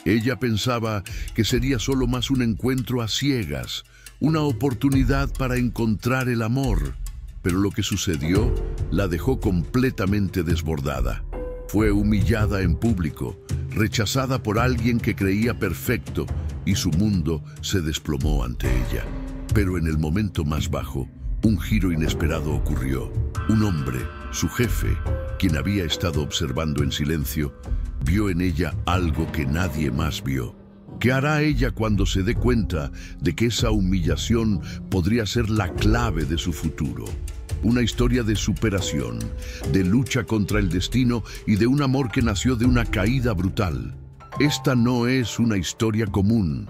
Ella pensaba que sería solo más un encuentro a ciegas, una oportunidad para encontrar el amor. Pero lo que sucedió la dejó completamente desbordada. Fue humillada en público, rechazada por alguien que creía perfecto, y su mundo se desplomó ante ella. Pero en el momento más bajo, un giro inesperado ocurrió. Un hombre, su jefe, quien había estado observando en silencio, vio en ella algo que nadie más vio. ¿Qué hará ella cuando se dé cuenta de que esa humillación podría ser la clave de su futuro? Una historia de superación, de lucha contra el destino y de un amor que nació de una caída brutal. Esta no es una historia común.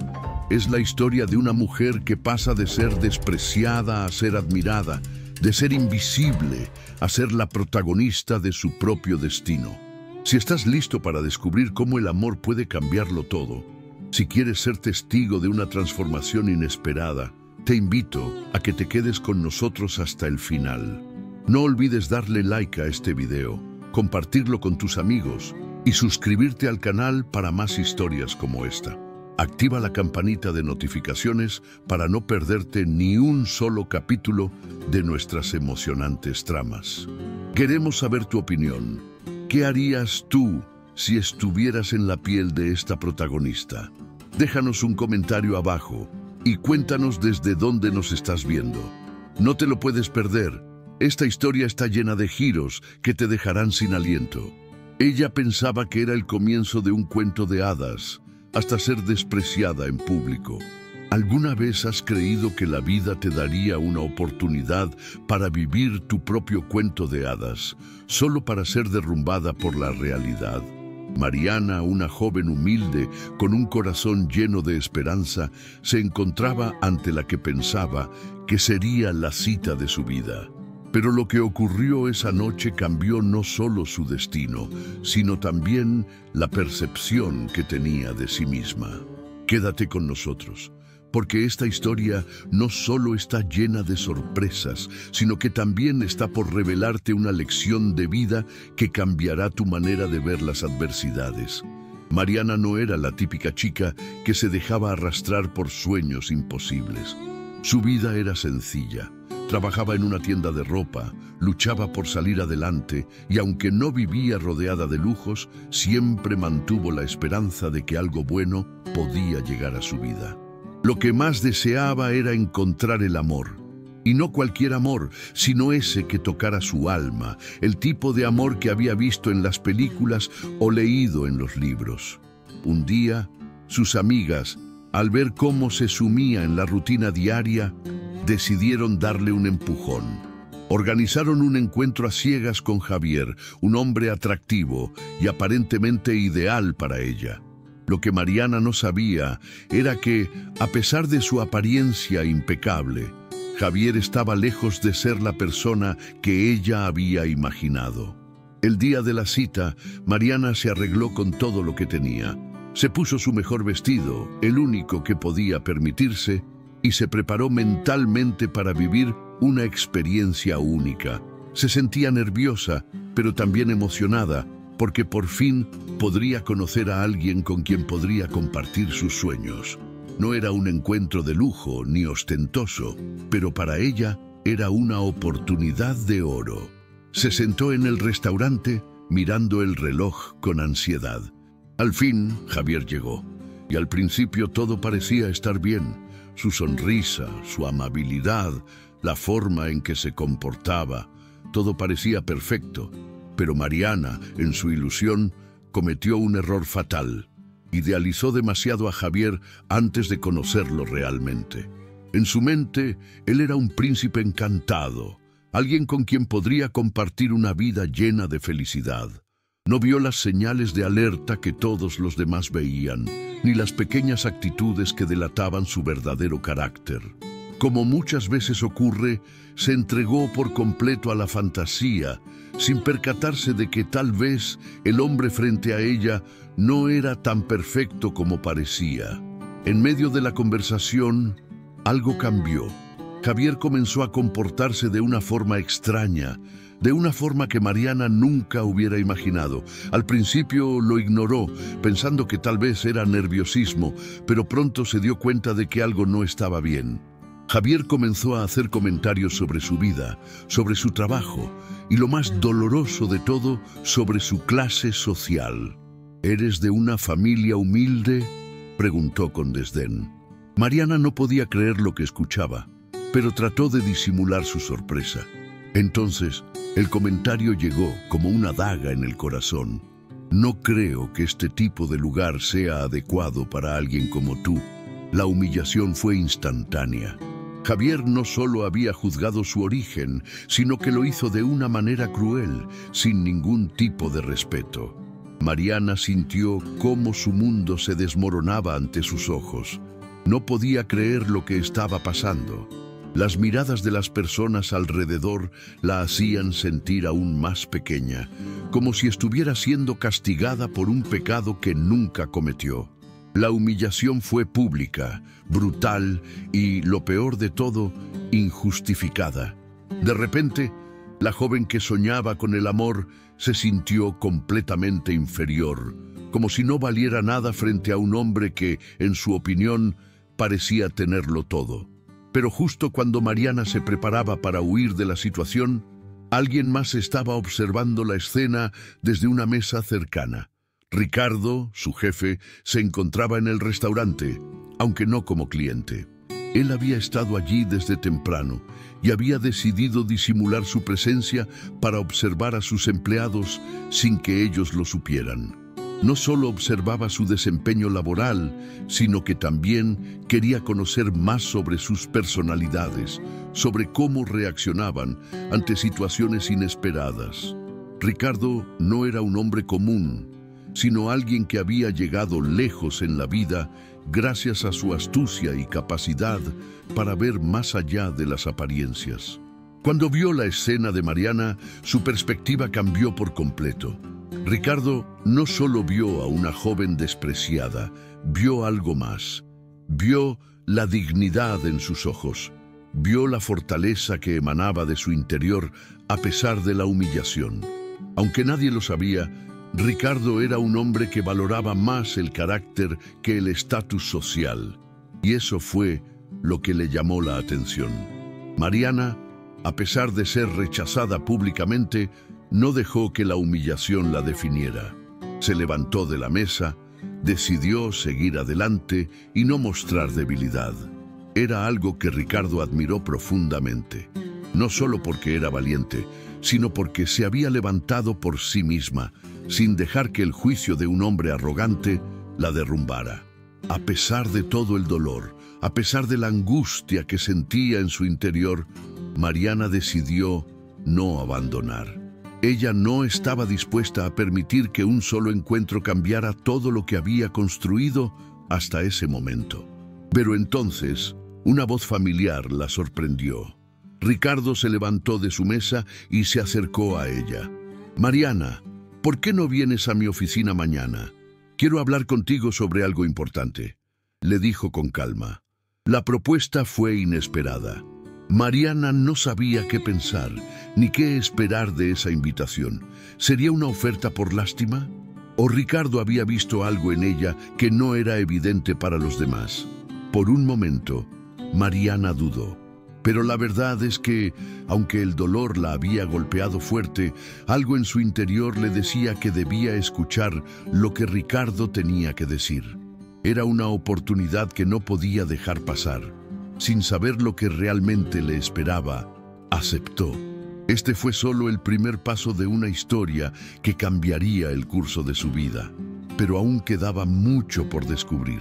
Es la historia de una mujer que pasa de ser despreciada a ser admirada, de ser invisible a ser la protagonista de su propio destino. Si estás listo para descubrir cómo el amor puede cambiarlo todo, si quieres ser testigo de una transformación inesperada, te invito a que te quedes con nosotros hasta el final. No olvides darle like a este video, compartirlo con tus amigos y suscribirte al canal para más historias como esta. Activa la campanita de notificaciones para no perderte ni un solo capítulo de nuestras emocionantes tramas. Queremos saber tu opinión. ¿Qué harías tú si estuvieras en la piel de esta protagonista? Déjanos un comentario abajo y cuéntanos desde dónde nos estás viendo. No te lo puedes perder. Esta historia está llena de giros que te dejarán sin aliento. Ella pensaba que era el comienzo de un cuento de hadas, hasta ser despreciada en público. ¿Alguna vez has creído que la vida te daría una oportunidad para vivir tu propio cuento de hadas, solo para ser derrumbada por la realidad? Mariana, una joven humilde, con un corazón lleno de esperanza, se encontraba ante la que pensaba que sería la cita de su vida. Pero lo que ocurrió esa noche cambió no solo su destino, sino también la percepción que tenía de sí misma. Quédate con nosotros, porque esta historia no solo está llena de sorpresas, sino que también está por revelarte una lección de vida que cambiará tu manera de ver las adversidades. Mariana no era la típica chica que se dejaba arrastrar por sueños imposibles. Su vida era sencilla. Trabajaba en una tienda de ropa, luchaba por salir adelante y aunque no vivía rodeada de lujos, siempre mantuvo la esperanza de que algo bueno podía llegar a su vida. Lo que más deseaba era encontrar el amor. Y no cualquier amor, sino ese que tocara su alma, el tipo de amor que había visto en las películas o leído en los libros. Un día, sus amigas, al ver cómo se sumía en la rutina diaria, decidieron darle un empujón. Organizaron un encuentro a ciegas con Javier, un hombre atractivo y aparentemente ideal para ella. Lo que Mariana no sabía era que, a pesar de su apariencia impecable, Javier estaba lejos de ser la persona que ella había imaginado. El día de la cita, Mariana se arregló con todo lo que tenía. Se puso su mejor vestido, el único que podía permitirse, y se preparó mentalmente para vivir una experiencia única. Se sentía nerviosa, pero también emocionada, porque por fin podría conocer a alguien con quien podría compartir sus sueños. No era un encuentro de lujo ni ostentoso, pero para ella era una oportunidad de oro. Se sentó en el restaurante mirando el reloj con ansiedad. Al fin, Javier llegó, y al principio todo parecía estar bien. Su sonrisa, su amabilidad, la forma en que se comportaba, todo parecía perfecto. Pero Mariana, en su ilusión, cometió un error fatal. Idealizó demasiado a Javier antes de conocerlo realmente. En su mente, él era un príncipe encantado, alguien con quien podría compartir una vida llena de felicidad. No vio las señales de alerta que todos los demás veían, ni las pequeñas actitudes que delataban su verdadero carácter. Como muchas veces ocurre, se entregó por completo a la fantasía, sin percatarse de que tal vez el hombre frente a ella no era tan perfecto como parecía. En medio de la conversación, algo cambió. Javier comenzó a comportarse de una forma extraña, de una forma que Mariana nunca hubiera imaginado. Al principio lo ignoró, pensando que tal vez era nerviosismo, pero pronto se dio cuenta de que algo no estaba bien. Javier comenzó a hacer comentarios sobre su vida, sobre su trabajo y, lo más doloroso de todo, sobre su clase social. ¿Eres de una familia humilde?, preguntó con desdén. Mariana no podía creer lo que escuchaba, pero trató de disimular su sorpresa. Entonces, el comentario llegó como una daga en el corazón. No creo que este tipo de lugar sea adecuado para alguien como tú. La humillación fue instantánea. Javier no solo había juzgado su origen, sino que lo hizo de una manera cruel, sin ningún tipo de respeto. Mariana sintió cómo su mundo se desmoronaba ante sus ojos. No podía creer lo que estaba pasando. Las miradas de las personas alrededor la hacían sentir aún más pequeña, como si estuviera siendo castigada por un pecado que nunca cometió. La humillación fue pública, brutal y, lo peor de todo, injustificada. De repente, la joven que soñaba con el amor se sintió completamente inferior, como si no valiera nada frente a un hombre que, en su opinión, parecía tenerlo todo. Pero justo cuando Mariana se preparaba para huir de la situación, alguien más estaba observando la escena desde una mesa cercana. Ricardo, su jefe, se encontraba en el restaurante, aunque no como cliente. Él había estado allí desde temprano y había decidido disimular su presencia para observar a sus empleados sin que ellos lo supieran. No solo observaba su desempeño laboral, sino que también quería conocer más sobre sus personalidades, sobre cómo reaccionaban ante situaciones inesperadas. Ricardo no era un hombre común, sino alguien que había llegado lejos en la vida gracias a su astucia y capacidad para ver más allá de las apariencias. Cuando vio la escena de Mariana, su perspectiva cambió por completo. Ricardo no solo vio a una joven despreciada, vio algo más. Vio la dignidad en sus ojos, vio la fortaleza que emanaba de su interior a pesar de la humillación. Aunque nadie lo sabía, Ricardo era un hombre que valoraba más el carácter que el estatus social, y eso fue lo que le llamó la atención. Mariana, a pesar de ser rechazada públicamente, no dejó que la humillación la definiera. Se levantó de la mesa, decidió seguir adelante y no mostrar debilidad. Era algo que Ricardo admiró profundamente, no solo porque era valiente, sino porque se había levantado por sí misma, sin dejar que el juicio de un hombre arrogante la derrumbara. A pesar de todo el dolor, a pesar de la angustia que sentía en su interior, Mariana decidió no abandonar. Ella no estaba dispuesta a permitir que un solo encuentro cambiara todo lo que había construido hasta ese momento. Pero entonces, una voz familiar la sorprendió. Ricardo se levantó de su mesa y se acercó a ella. «Mariana, ¿por qué no vienes a mi oficina mañana? Quiero hablar contigo sobre algo importante», le dijo con calma. La propuesta fue inesperada. Mariana no sabía qué pensar, ni qué esperar de esa invitación. ¿Sería una oferta por lástima? ¿O Ricardo había visto algo en ella que no era evidente para los demás? Por un momento, Mariana dudó. Pero la verdad es que, aunque el dolor la había golpeado fuerte, algo en su interior le decía que debía escuchar lo que Ricardo tenía que decir. Era una oportunidad que no podía dejar pasar. Sin saber lo que realmente le esperaba, aceptó. Este fue solo el primer paso de una historia que cambiaría el curso de su vida. Pero aún quedaba mucho por descubrir.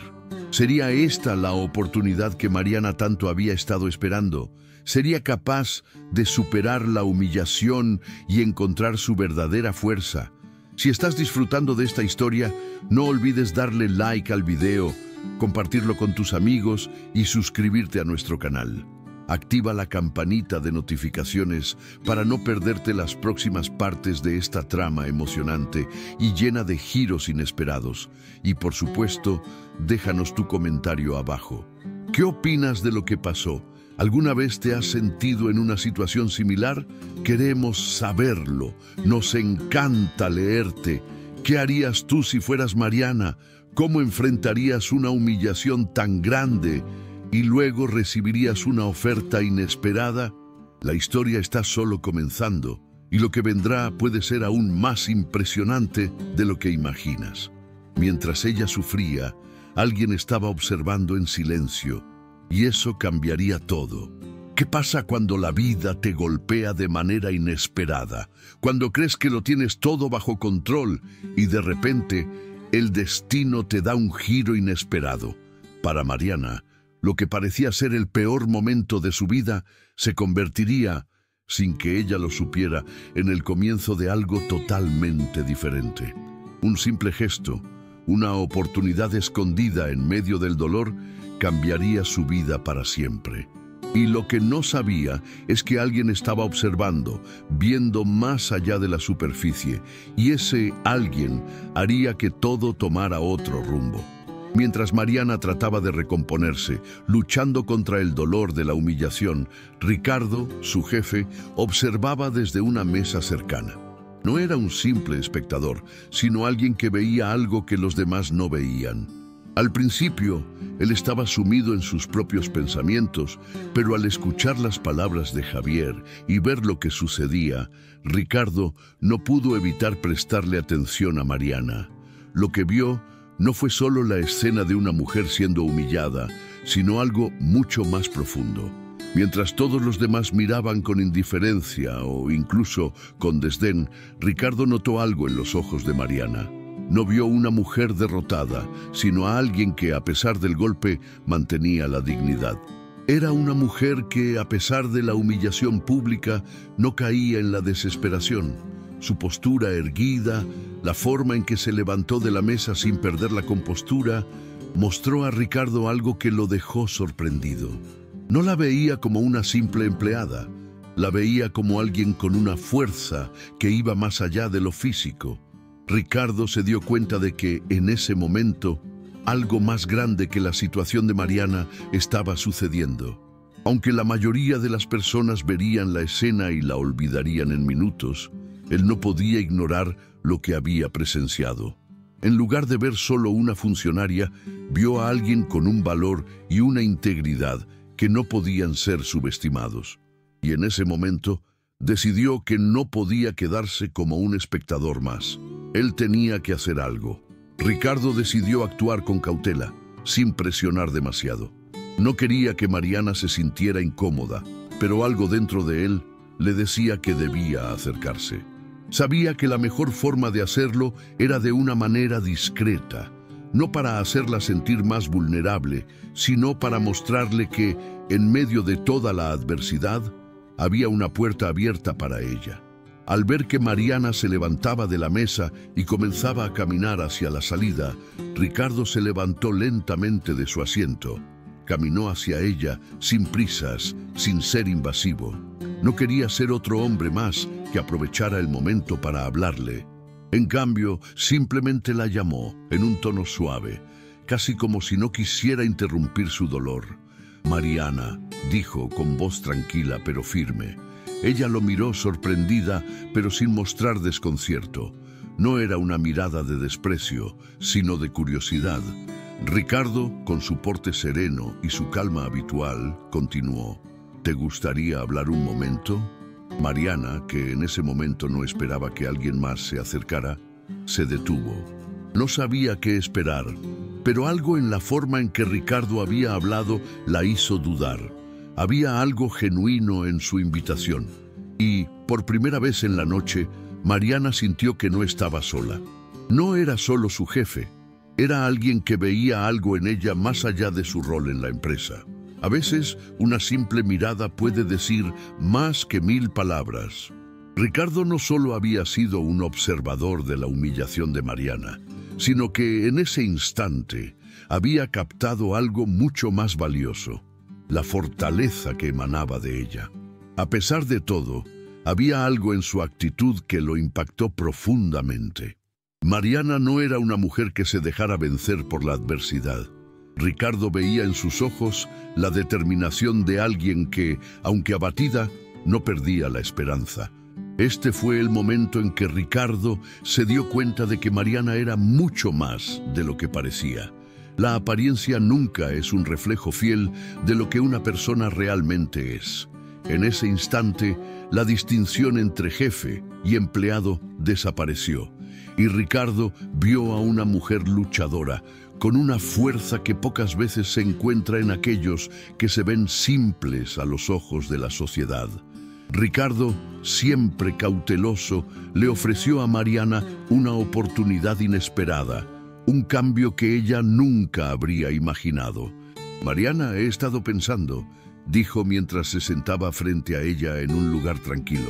¿Sería esta la oportunidad que Mariana tanto había estado esperando? ¿Sería capaz de superar la humillación y encontrar su verdadera fuerza? Si estás disfrutando de esta historia, no olvides darle like al video, compartirlo con tus amigos y suscribirte a nuestro canal. Activa la campanita de notificaciones para no perderte las próximas partes de esta trama emocionante y llena de giros inesperados. Y por supuesto, déjanos tu comentario abajo. ¿Qué opinas de lo que pasó? ¿Alguna vez te has sentido en una situación similar? Queremos saberlo. Nos encanta leerte. ¿Qué harías tú si fueras Mariana? ¿Cómo enfrentarías una humillación tan grande y luego recibirías una oferta inesperada? La historia está solo comenzando y lo que vendrá puede ser aún más impresionante de lo que imaginas. Mientras ella sufría, alguien estaba observando en silencio. Y eso cambiaría todo. ¿Qué pasa cuando la vida te golpea de manera inesperada? Cuando crees que lo tienes todo bajo control y de repente el destino te da un giro inesperado. Para Mariana, lo que parecía ser el peor momento de su vida se convertiría, sin que ella lo supiera, en el comienzo de algo totalmente diferente. Un simple gesto, una oportunidad escondida en medio del dolor, cambiaría su vida para siempre. Y lo que no sabía es que alguien estaba observando, viendo más allá de la superficie, y ese alguien haría que todo tomara otro rumbo. Mientras Mariana trataba de recomponerse, luchando contra el dolor de la humillación, Ricardo, su jefe, observaba desde una mesa cercana. No era un simple espectador, sino alguien que veía algo que los demás no veían. Al principio, él estaba sumido en sus propios pensamientos, pero al escuchar las palabras de Javier y ver lo que sucedía, Ricardo no pudo evitar prestarle atención a Mariana. Lo que vio no fue solo la escena de una mujer siendo humillada, sino algo mucho más profundo. Mientras todos los demás miraban con indiferencia o incluso con desdén, Ricardo notó algo en los ojos de Mariana. No vio una mujer derrotada, sino a alguien que, a pesar del golpe, mantenía la dignidad. Era una mujer que, a pesar de la humillación pública, no caía en la desesperación. Su postura erguida, la forma en que se levantó de la mesa sin perder la compostura, mostró a Ricardo algo que lo dejó sorprendido. No la veía como una simple empleada, la veía como alguien con una fuerza que iba más allá de lo físico. Ricardo se dio cuenta de que, en ese momento, algo más grande que la situación de Mariana estaba sucediendo. Aunque la mayoría de las personas verían la escena y la olvidarían en minutos, él no podía ignorar lo que había presenciado. En lugar de ver solo una funcionaria, vio a alguien con un valor y una integridad que no podían ser subestimados. Y en ese momento, decidió que no podía quedarse como un espectador más. Él tenía que hacer algo. Ricardo decidió actuar con cautela, sin presionar demasiado. No quería que Mariana se sintiera incómoda, pero algo dentro de él le decía que debía acercarse. Sabía que la mejor forma de hacerlo era de una manera discreta, no para hacerla sentir más vulnerable, sino para mostrarle que, en medio de toda la adversidad, había una puerta abierta para ella. Al ver que Mariana se levantaba de la mesa y comenzaba a caminar hacia la salida, Ricardo se levantó lentamente de su asiento. Caminó hacia ella, sin prisas, sin ser invasivo. No quería ser otro hombre más que aprovechara el momento para hablarle. En cambio, simplemente la llamó, en un tono suave, casi como si no quisiera interrumpir su dolor. «Mariana», dijo con voz tranquila pero firme. Ella lo miró sorprendida, pero sin mostrar desconcierto. No era una mirada de desprecio, sino de curiosidad. Ricardo, con su porte sereno y su calma habitual, continuó. «¿Te gustaría hablar un momento?» Mariana, que en ese momento no esperaba que alguien más se acercara, se detuvo. No sabía qué esperar, pero algo en la forma en que Ricardo había hablado la hizo dudar. Había algo genuino en su invitación. Y, por primera vez en la noche, Mariana sintió que no estaba sola. No era solo su jefe, era alguien que veía algo en ella más allá de su rol en la empresa. A veces, una simple mirada puede decir más que 1000 palabras. Ricardo no solo había sido un observador de la humillación de Mariana, sino que en ese instante había captado algo mucho más valioso, la fortaleza que emanaba de ella. A pesar de todo, había algo en su actitud que lo impactó profundamente. Mariana no era una mujer que se dejara vencer por la adversidad. Ricardo veía en sus ojos la determinación de alguien que, aunque abatida, no perdía la esperanza. Este fue el momento en que Ricardo se dio cuenta de que Mariana era mucho más de lo que parecía. La apariencia nunca es un reflejo fiel de lo que una persona realmente es. En ese instante, la distinción entre jefe y empleado desapareció, y Ricardo vio a una mujer luchadora, con una fuerza que pocas veces se encuentra en aquellos que se ven simples a los ojos de la sociedad. Ricardo, siempre cauteloso, le ofreció a Mariana una oportunidad inesperada, un cambio que ella nunca habría imaginado. «Mariana, he estado pensando», dijo mientras se sentaba frente a ella en un lugar tranquilo.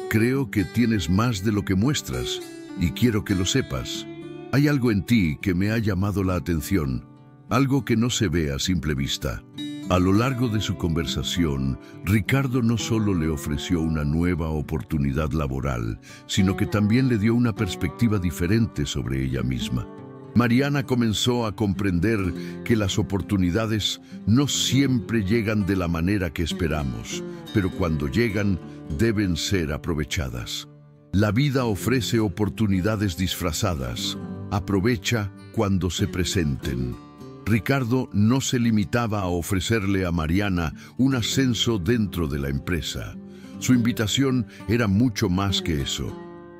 «Creo que tienes más de lo que muestras, y quiero que lo sepas. Hay algo en ti que me ha llamado la atención, algo que no se ve a simple vista». A lo largo de su conversación, Ricardo no solo le ofreció una nueva oportunidad laboral, sino que también le dio una perspectiva diferente sobre ella misma. Mariana comenzó a comprender que las oportunidades no siempre llegan de la manera que esperamos, pero cuando llegan, deben ser aprovechadas. La vida ofrece oportunidades disfrazadas. Aprovecha cuando se presenten. Ricardo no se limitaba a ofrecerle a Mariana un ascenso dentro de la empresa. Su invitación era mucho más que eso.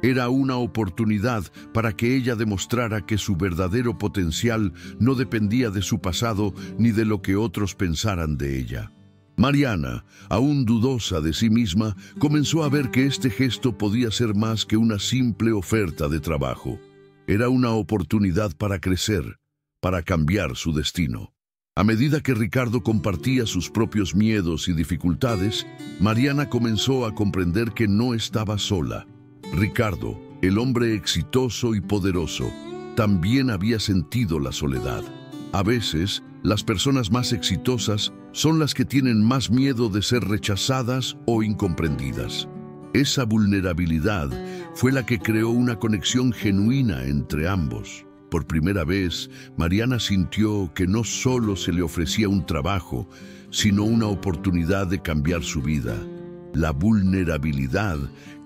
Era una oportunidad para que ella demostrara que su verdadero potencial no dependía de su pasado ni de lo que otros pensaran de ella. Mariana, aún dudosa de sí misma, comenzó a ver que este gesto podía ser más que una simple oferta de trabajo. Era una oportunidad para crecer, para cambiar su destino. A medida que Ricardo compartía sus propios miedos y dificultades, Mariana comenzó a comprender que no estaba sola. Ricardo, el hombre exitoso y poderoso, también había sentido la soledad. A veces, las personas más exitosas son las que tienen más miedo de ser rechazadas o incomprendidas. Esa vulnerabilidad fue la que creó una conexión genuina entre ambos. Por primera vez, Mariana sintió que no solo se le ofrecía un trabajo, sino una oportunidad de cambiar su vida. La vulnerabilidad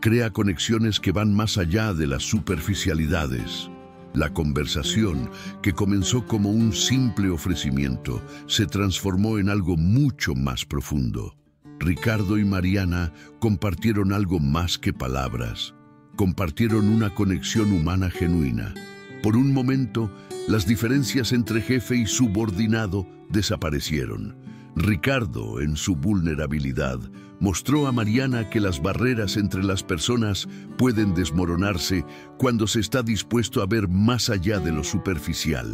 crea conexiones que van más allá de las superficialidades. La conversación, que comenzó como un simple ofrecimiento, se transformó en algo mucho más profundo. Ricardo y Mariana compartieron algo más que palabras. Compartieron una conexión humana genuina. Por un momento, las diferencias entre jefe y subordinado desaparecieron. Ricardo, en su vulnerabilidad, mostró a Mariana que las barreras entre las personas pueden desmoronarse cuando se está dispuesto a ver más allá de lo superficial.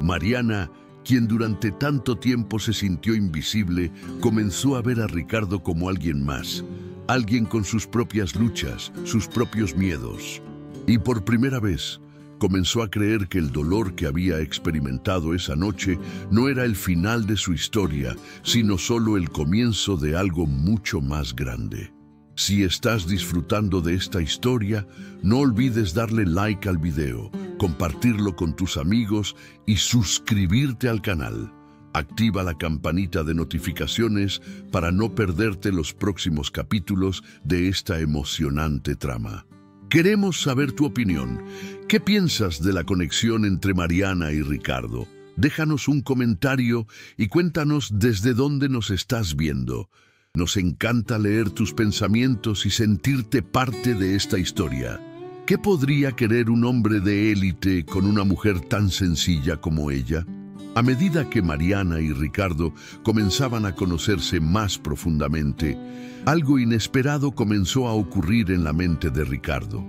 Mariana, quien durante tanto tiempo se sintió invisible, comenzó a ver a Ricardo como alguien más, alguien con sus propias luchas, sus propios miedos. Y por primera vez, comenzó a creer que el dolor que había experimentado esa noche no era el final de su historia, sino solo el comienzo de algo mucho más grande. Si estás disfrutando de esta historia, no olvides darle like al video, compartirlo con tus amigos y suscribirte al canal. Activa la campanita de notificaciones para no perderte los próximos capítulos de esta emocionante trama. Queremos saber tu opinión. ¿Qué piensas de la conexión entre Mariana y Ricardo? Déjanos un comentario y cuéntanos desde dónde nos estás viendo. Nos encanta leer tus pensamientos y sentirte parte de esta historia. ¿Qué podría querer un hombre de élite con una mujer tan sencilla como ella? A medida que Mariana y Ricardo comenzaban a conocerse más profundamente, algo inesperado comenzó a ocurrir en la mente de Ricardo.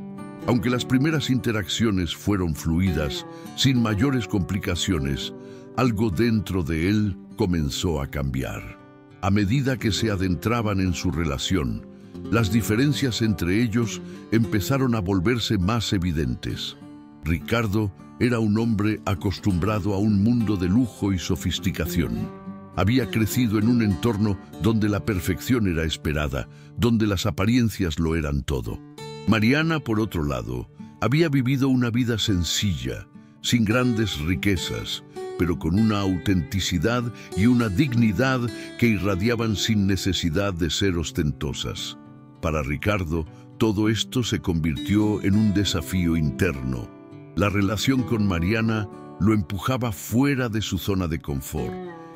Aunque las primeras interacciones fueron fluidas, sin mayores complicaciones, algo dentro de él comenzó a cambiar. A medida que se adentraban en su relación, las diferencias entre ellos empezaron a volverse más evidentes. Ricardo era un hombre acostumbrado a un mundo de lujo y sofisticación. Había crecido en un entorno donde la perfección era esperada, donde las apariencias lo eran todo. Mariana, por otro lado, había vivido una vida sencilla, sin grandes riquezas, pero con una autenticidad y una dignidad que irradiaban sin necesidad de ser ostentosas. Para Ricardo, todo esto se convirtió en un desafío interno. La relación con Mariana lo empujaba fuera de su zona de confort.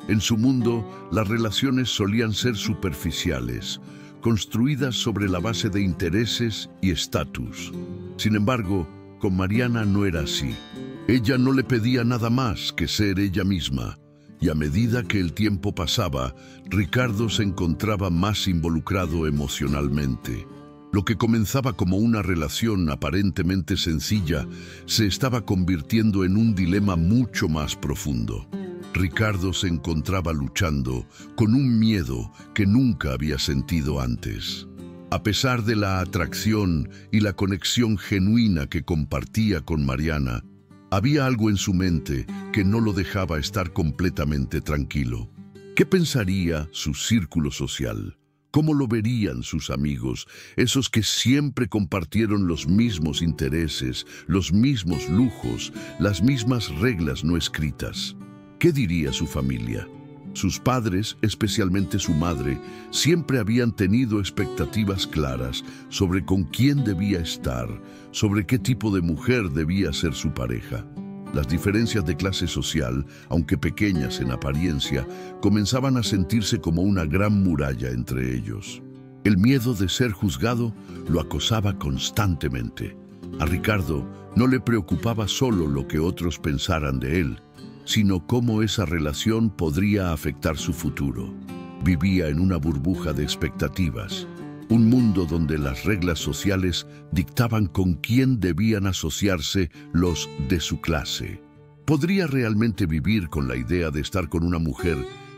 En su mundo, las relaciones solían ser superficiales, construidas sobre la base de intereses y estatus. Sin embargo, con Mariana no era así. Ella no le pedía nada más que ser ella misma, y a medida que el tiempo pasaba, Ricardo se encontraba más involucrado emocionalmente. Lo que comenzaba como una relación aparentemente sencilla se estaba convirtiendo en un dilema mucho más profundo. Ricardo se encontraba luchando con un miedo que nunca había sentido antes. A pesar de la atracción y la conexión genuina que compartía con Mariana, había algo en su mente que no lo dejaba estar completamente tranquilo. ¿Qué pensaría su círculo social? ¿Cómo lo verían sus amigos, esos que siempre compartieron los mismos intereses, los mismos lujos, las mismas reglas no escritas? ¿Qué diría su familia? Sus padres, especialmente su madre, siempre habían tenido expectativas claras sobre con quién debía estar, sobre qué tipo de mujer debía ser su pareja. Las diferencias de clase social, aunque pequeñas en apariencia, comenzaban a sentirse como una gran muralla entre ellos. El miedo de ser juzgado lo acosaba constantemente. A Ricardo no le preocupaba solo lo que otros pensaran de él, sino cómo esa relación podría afectar su futuro. Vivía en una burbuja de expectativas, un mundo donde las reglas sociales dictaban con quién debían asociarse los de su clase. ¿Podría realmente vivir con la idea de estar con una mujer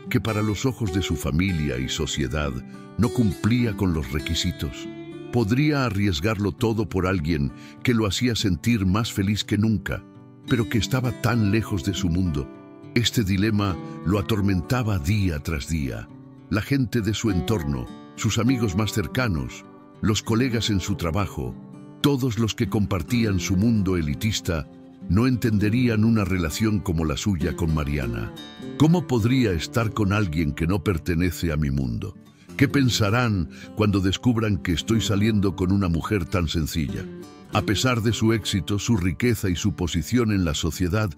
que para los ojos de su familia y sociedad no cumplía con los requisitos? ¿Podría arriesgarlo todo por alguien que lo hacía sentir más feliz que nunca, pero que estaba tan lejos de su mundo? Este dilema lo atormentaba día tras día. La gente de su entorno, sus amigos más cercanos, los colegas en su trabajo, todos los que compartían su mundo elitista, no entenderían una relación como la suya con Mariana. ¿Cómo podría estar con alguien que no pertenece a mi mundo? ¿Qué pensarán cuando descubran que estoy saliendo con una mujer tan sencilla? A pesar de su éxito, su riqueza y su posición en la sociedad,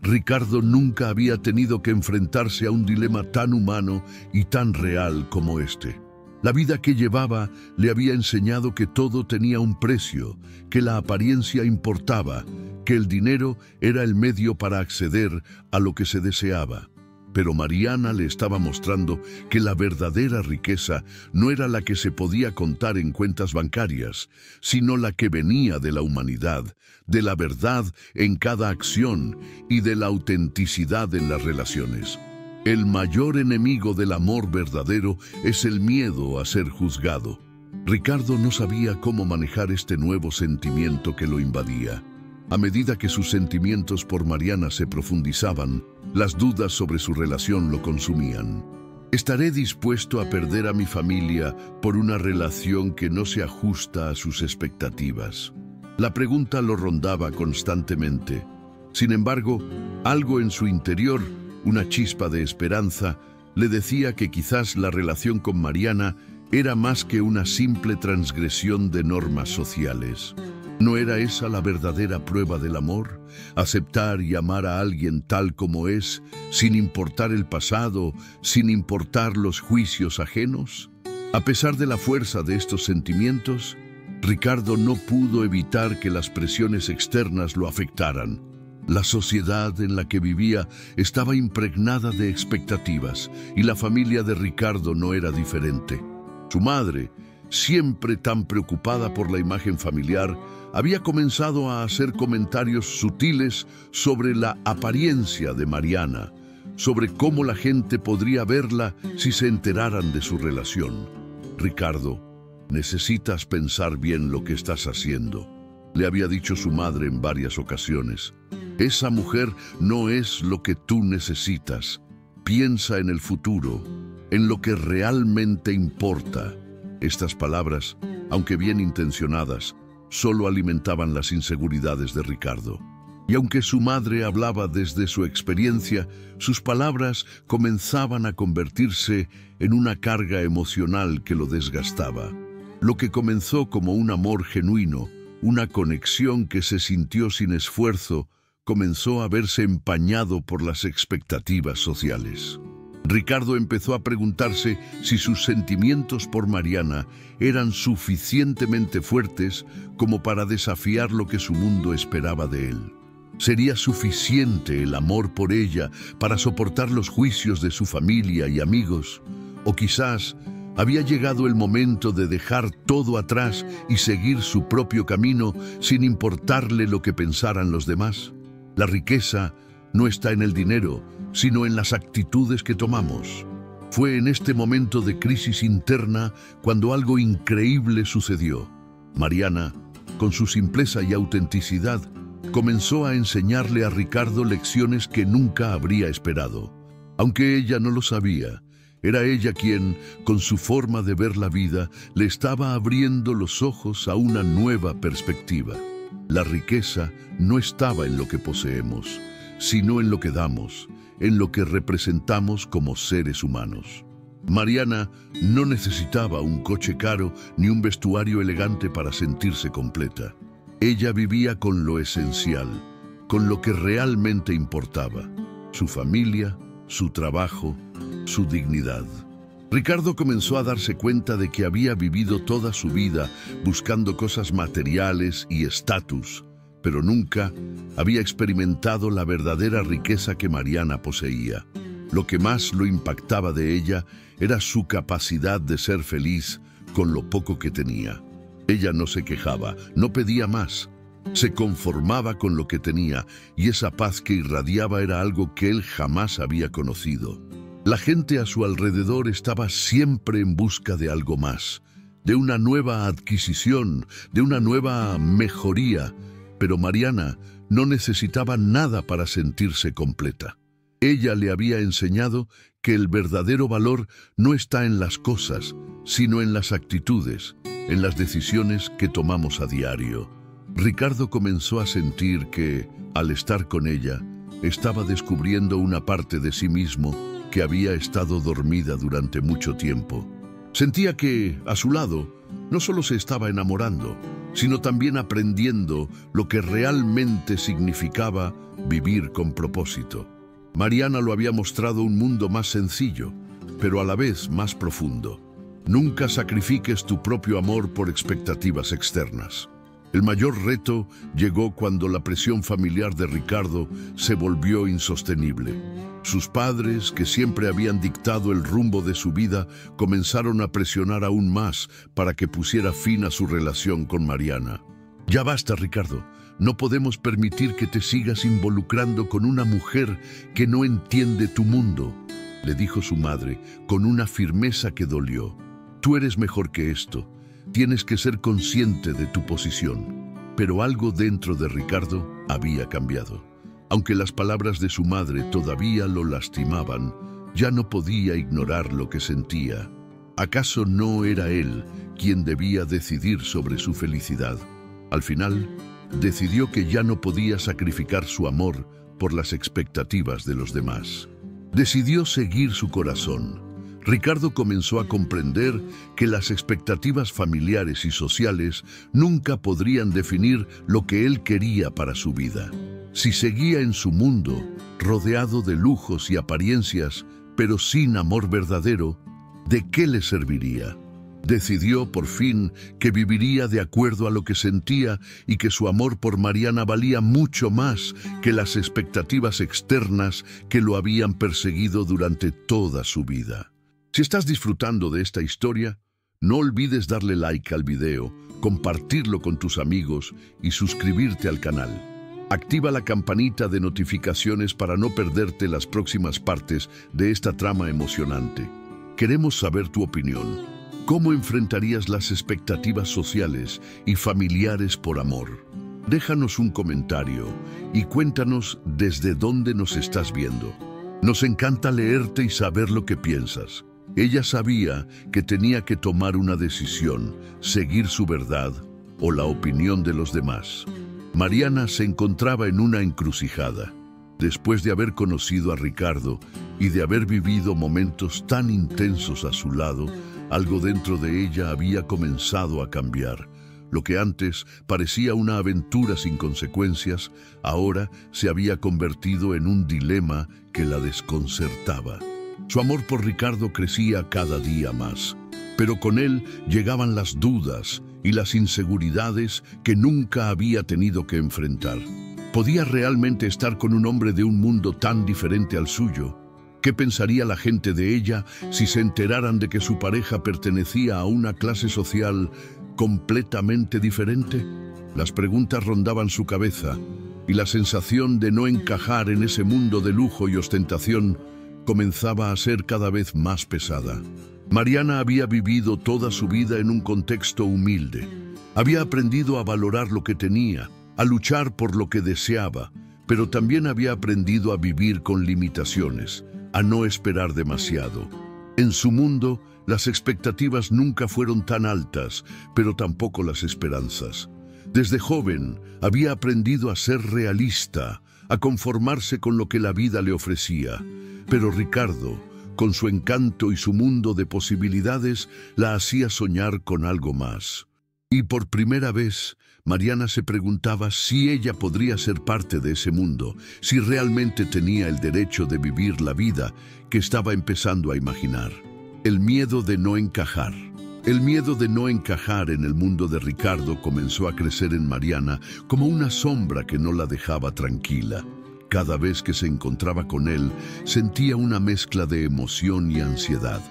Ricardo nunca había tenido que enfrentarse a un dilema tan humano y tan real como este. La vida que llevaba le había enseñado que todo tenía un precio, que la apariencia importaba, que el dinero era el medio para acceder a lo que se deseaba. Pero Mariana le estaba mostrando que la verdadera riqueza no era la que se podía contar en cuentas bancarias, sino la que venía de la humanidad, de la verdad en cada acción y de la autenticidad en las relaciones. El mayor enemigo del amor verdadero es el miedo a ser juzgado. Ricardo no sabía cómo manejar este nuevo sentimiento que lo invadía. A medida que sus sentimientos por Mariana se profundizaban, las dudas sobre su relación lo consumían. ¿Estaré dispuesto a perder a mi familia por una relación que no se ajusta a sus expectativas? La pregunta lo rondaba constantemente. Sin embargo, algo en su interior, una chispa de esperanza, le decía que quizás la relación con Mariana era más que una simple transgresión de normas sociales. ¿No era esa la verdadera prueba del amor? Aceptar y amar a alguien tal como es, sin importar el pasado, sin importar los juicios ajenos. A pesar de la fuerza de estos sentimientos, Ricardo no pudo evitar que las presiones externas lo afectaran. La sociedad en la que vivía estaba impregnada de expectativas, y la familia de Ricardo no era diferente. Su madre, siempre tan preocupada por la imagen familiar, había comenzado a hacer comentarios sutiles sobre la apariencia de Mariana, sobre cómo la gente podría verla si se enteraran de su relación. Ricardo, necesitas pensar bien lo que estás haciendo, le había dicho su madre en varias ocasiones. Esa mujer no es lo que tú necesitas. Piensa en el futuro, en lo que realmente importa. Estas palabras, aunque bien intencionadas, solo alimentaban las inseguridades de Ricardo. Y aunque su madre hablaba desde su experiencia, sus palabras comenzaban a convertirse en una carga emocional que lo desgastaba. Lo que comenzó como un amor genuino, una conexión que se sintió sin esfuerzo, comenzó a verse empañado por las expectativas sociales. Ricardo empezó a preguntarse si sus sentimientos por Mariana eran suficientemente fuertes como para desafiar lo que su mundo esperaba de él. ¿Sería suficiente el amor por ella para soportar los juicios de su familia y amigos? ¿O quizás había llegado el momento de dejar todo atrás y seguir su propio camino sin importarle lo que pensaran los demás? La riqueza no está en el dinero, sino en las actitudes que tomamos. Fue en este momento de crisis interna cuando algo increíble sucedió. Mariana, con su simpleza y autenticidad, comenzó a enseñarle a Ricardo lecciones que nunca habría esperado. Aunque ella no lo sabía, era ella quien, con su forma de ver la vida, le estaba abriendo los ojos a una nueva perspectiva. La riqueza no estaba en lo que poseemos, sino en lo que damos, en lo que representamos como seres humanos. Mariana no necesitaba un coche caro ni un vestuario elegante para sentirse completa. Ella vivía con lo esencial, con lo que realmente importaba: su familia, su trabajo, su dignidad. Ricardo comenzó a darse cuenta de que había vivido toda su vida buscando cosas materiales y estatus, pero nunca había experimentado la verdadera riqueza que Mariana poseía. Lo que más lo impactaba de ella era su capacidad de ser feliz con lo poco que tenía. Ella no se quejaba, no pedía más. Se conformaba con lo que tenía, y esa paz que irradiaba era algo que él jamás había conocido. La gente a su alrededor estaba siempre en busca de algo más, de una nueva adquisición, de una nueva mejoría, pero Mariana no necesitaba nada para sentirse completa. Ella le había enseñado que el verdadero valor no está en las cosas, sino en las actitudes, en las decisiones que tomamos a diario. Ricardo comenzó a sentir que, al estar con ella, estaba descubriendo una parte de sí mismo que había estado dormida durante mucho tiempo. Sentía que, a su lado, no solo se estaba enamorando, sino también aprendiendo lo que realmente significaba vivir con propósito. Mariana lo había mostrado un mundo más sencillo, pero a la vez más profundo. Nunca sacrifiques tu propio amor por expectativas externas. El mayor reto llegó cuando la presión familiar de Ricardo se volvió insostenible. Sus padres, que siempre habían dictado el rumbo de su vida, comenzaron a presionar aún más para que pusiera fin a su relación con Mariana. «Ya basta, Ricardo. No podemos permitir que te sigas involucrando con una mujer que no entiende tu mundo», le dijo su madre con una firmeza que dolió. «Tú eres mejor que esto. Tienes que ser consciente de tu posición». Pero algo dentro de Ricardo había cambiado. Aunque las palabras de su madre todavía lo lastimaban, ya no podía ignorar lo que sentía. ¿Acaso no era él quien debía decidir sobre su felicidad? Al final, decidió que ya no podía sacrificar su amor por las expectativas de los demás. Decidió seguir su corazón. Ricardo comenzó a comprender que las expectativas familiares y sociales nunca podrían definir lo que él quería para su vida. Si seguía en su mundo, rodeado de lujos y apariencias, pero sin amor verdadero, ¿de qué le serviría? Decidió por fin que viviría de acuerdo a lo que sentía y que su amor por Mariana valía mucho más que las expectativas externas que lo habían perseguido durante toda su vida. Si estás disfrutando de esta historia, no olvides darle like al video, compartirlo con tus amigos y suscribirte al canal. Activa la campanita de notificaciones para no perderte las próximas partes de esta trama emocionante. Queremos saber tu opinión. ¿Cómo enfrentarías las expectativas sociales y familiares por amor? Déjanos un comentario y cuéntanos desde dónde nos estás viendo. Nos encanta leerte y saber lo que piensas. Ella sabía que tenía que tomar una decisión, seguir su verdad o la opinión de los demás. Mariana se encontraba en una encrucijada. Después de haber conocido a Ricardo y de haber vivido momentos tan intensos a su lado, algo dentro de ella había comenzado a cambiar. Lo que antes parecía una aventura sin consecuencias, ahora se había convertido en un dilema que la desconcertaba. Su amor por Ricardo crecía cada día más, pero con él llegaban las dudas y las inseguridades que nunca había tenido que enfrentar. ¿Podía realmente estar con un hombre de un mundo tan diferente al suyo? ¿Qué pensaría la gente de ella si se enteraran de que su pareja pertenecía a una clase social completamente diferente? Las preguntas rondaban su cabeza y la sensación de no encajar en ese mundo de lujo y ostentación comenzaba a ser cada vez más pesada. Mariana había vivido toda su vida en un contexto humilde. Había aprendido a valorar lo que tenía, a luchar por lo que deseaba, pero también había aprendido a vivir con limitaciones, a no esperar demasiado. En su mundo, las expectativas nunca fueron tan altas, pero tampoco las esperanzas. Desde joven, había aprendido a ser realista, a conformarse con lo que la vida le ofrecía. Pero Ricardo, con su encanto y su mundo de posibilidades, la hacía soñar con algo más. Y por primera vez, Mariana se preguntaba si ella podría ser parte de ese mundo, si realmente tenía el derecho de vivir la vida que estaba empezando a imaginar. El miedo de no encajar. El miedo de no encajar en el mundo de Ricardo comenzó a crecer en Mariana como una sombra que no la dejaba tranquila. Cada vez que se encontraba con él, sentía una mezcla de emoción y ansiedad.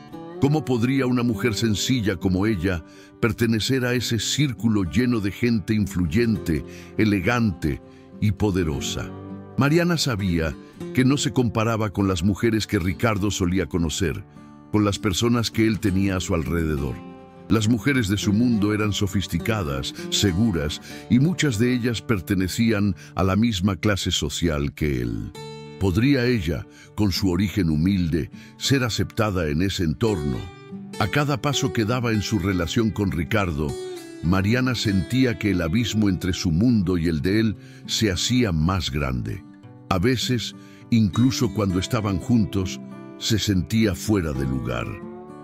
¿Cómo podría una mujer sencilla como ella pertenecer a ese círculo lleno de gente influyente, elegante y poderosa? Mariana sabía que no se comparaba con las mujeres que Ricardo solía conocer, con las personas que él tenía a su alrededor. Las mujeres de su mundo eran sofisticadas, seguras, y muchas de ellas pertenecían a la misma clase social que él. ¿Podría ella, con su origen humilde, ser aceptada en ese entorno? A cada paso que daba en su relación con Ricardo, Mariana sentía que el abismo entre su mundo y el de él se hacía más grande. A veces, incluso cuando estaban juntos, se sentía fuera de lugar.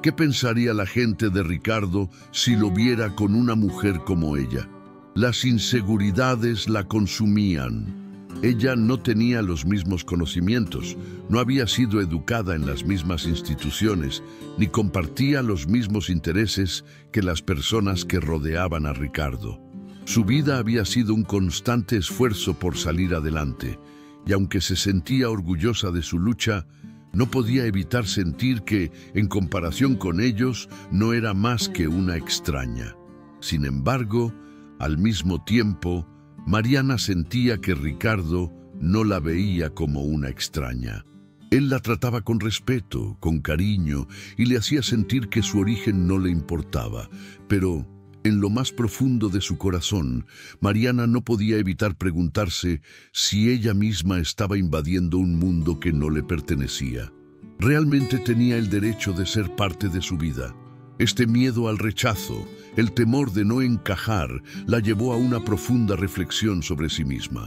¿Qué pensaría la gente de Ricardo si lo viera con una mujer como ella? Las inseguridades la consumían. Ella no tenía los mismos conocimientos, no había sido educada en las mismas instituciones, ni compartía los mismos intereses que las personas que rodeaban a Ricardo. Su vida había sido un constante esfuerzo por salir adelante, y aunque se sentía orgullosa de su lucha, no podía evitar sentir que, en comparación con ellos, no era más que una extraña. Sin embargo, al mismo tiempo, Mariana sentía que Ricardo no la veía como una extraña. Él la trataba con respeto, con cariño, y le hacía sentir que su origen no le importaba. Pero, en lo más profundo de su corazón, Mariana no podía evitar preguntarse si ella misma estaba invadiendo un mundo que no le pertenecía. ¿Realmente tenía el derecho de ser parte de su vida? Este miedo al rechazo, el temor de no encajar, la llevó a una profunda reflexión sobre sí misma.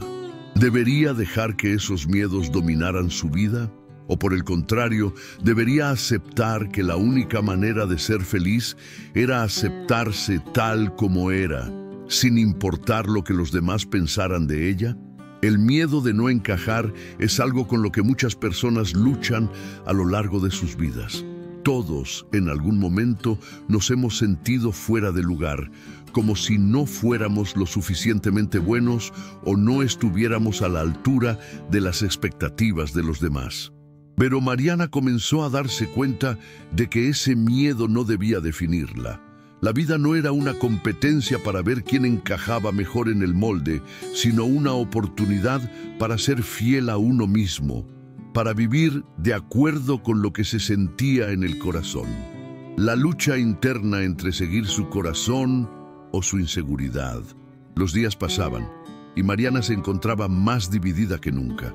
¿Debería dejar que esos miedos dominaran su vida? ¿O por el contrario, debería aceptar que la única manera de ser feliz era aceptarse tal como era, sin importar lo que los demás pensaran de ella? El miedo de no encajar es algo con lo que muchas personas luchan a lo largo de sus vidas. Todos, en algún momento, nos hemos sentido fuera de lugar, como si no fuéramos lo suficientemente buenos o no estuviéramos a la altura de las expectativas de los demás. Pero Mariana comenzó a darse cuenta de que ese miedo no debía definirla. La vida no era una competencia para ver quién encajaba mejor en el molde, sino una oportunidad para ser fiel a uno mismo, para vivir de acuerdo con lo que se sentía en el corazón. La lucha interna entre seguir su corazón o su inseguridad. Los días pasaban y Mariana se encontraba más dividida que nunca.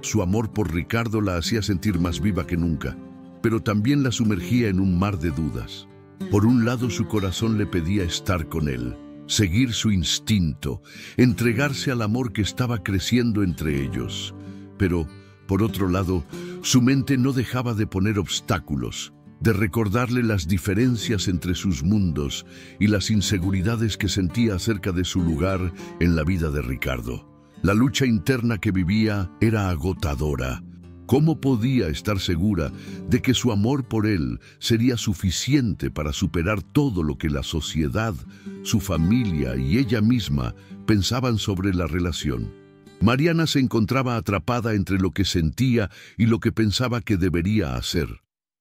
Su amor por Ricardo la hacía sentir más viva que nunca, pero también la sumergía en un mar de dudas. Por un lado, su corazón le pedía estar con él, seguir su instinto, entregarse al amor que estaba creciendo entre ellos. Pero, por otro lado, su mente no dejaba de poner obstáculos, de recordarle las diferencias entre sus mundos y las inseguridades que sentía acerca de su lugar en la vida de Ricardo. La lucha interna que vivía era agotadora. ¿Cómo podía estar segura de que su amor por él sería suficiente para superar todo lo que la sociedad, su familia y ella misma pensaban sobre la relación? Mariana se encontraba atrapada entre lo que sentía y lo que pensaba que debería hacer.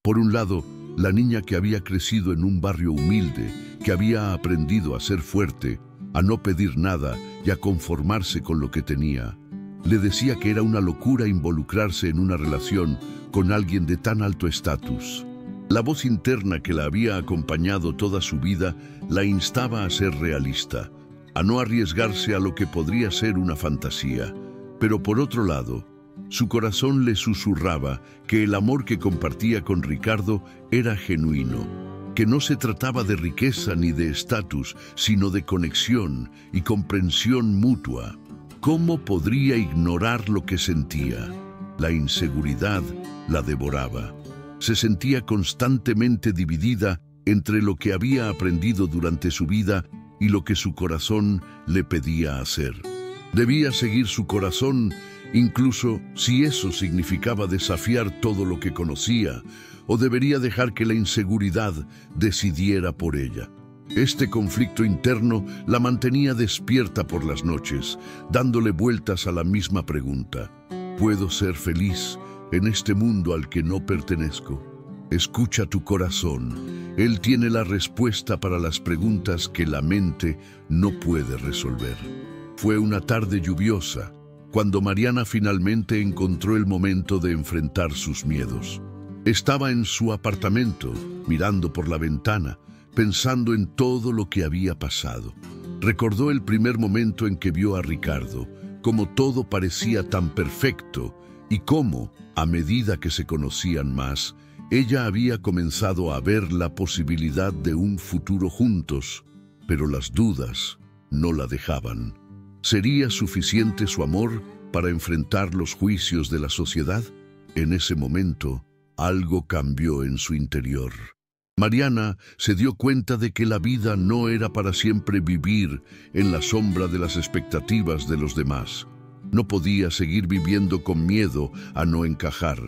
Por un lado, la niña que había crecido en un barrio humilde, que había aprendido a ser fuerte, a no pedir nada y a conformarse con lo que tenía. Le decía que era una locura involucrarse en una relación con alguien de tan alto estatus. La voz interna que la había acompañado toda su vida la instaba a ser realista, a no arriesgarse a lo que podría ser una fantasía. Pero por otro lado, su corazón le susurraba que el amor que compartía con Ricardo era genuino, que no se trataba de riqueza ni de estatus, sino de conexión y comprensión mutua. ¿Cómo podría ignorar lo que sentía? La inseguridad la devoraba. Se sentía constantemente dividida entre lo que había aprendido durante su vida y lo que su corazón le pedía hacer. Debía seguir su corazón, incluso si eso significaba desafiar todo lo que conocía, o debería dejar que la inseguridad decidiera por ella. Este conflicto interno la mantenía despierta por las noches, dándole vueltas a la misma pregunta: ¿puedo ser feliz en este mundo al que no pertenezco? Escucha tu corazón. Él tiene la respuesta para las preguntas que la mente no puede resolver. Fue una tarde lluviosa, cuando Mariana finalmente encontró el momento de enfrentar sus miedos. Estaba en su apartamento, mirando por la ventana, pensando en todo lo que había pasado. Recordó el primer momento en que vio a Ricardo, cómo todo parecía tan perfecto y cómo, a medida que se conocían más, ella había comenzado a ver la posibilidad de un futuro juntos, pero las dudas no la dejaban. ¿Sería suficiente su amor para enfrentar los juicios de la sociedad? En ese momento, algo cambió en su interior. Mariana se dio cuenta de que la vida no era para siempre vivir en la sombra de las expectativas de los demás. No podía seguir viviendo con miedo a no encajar.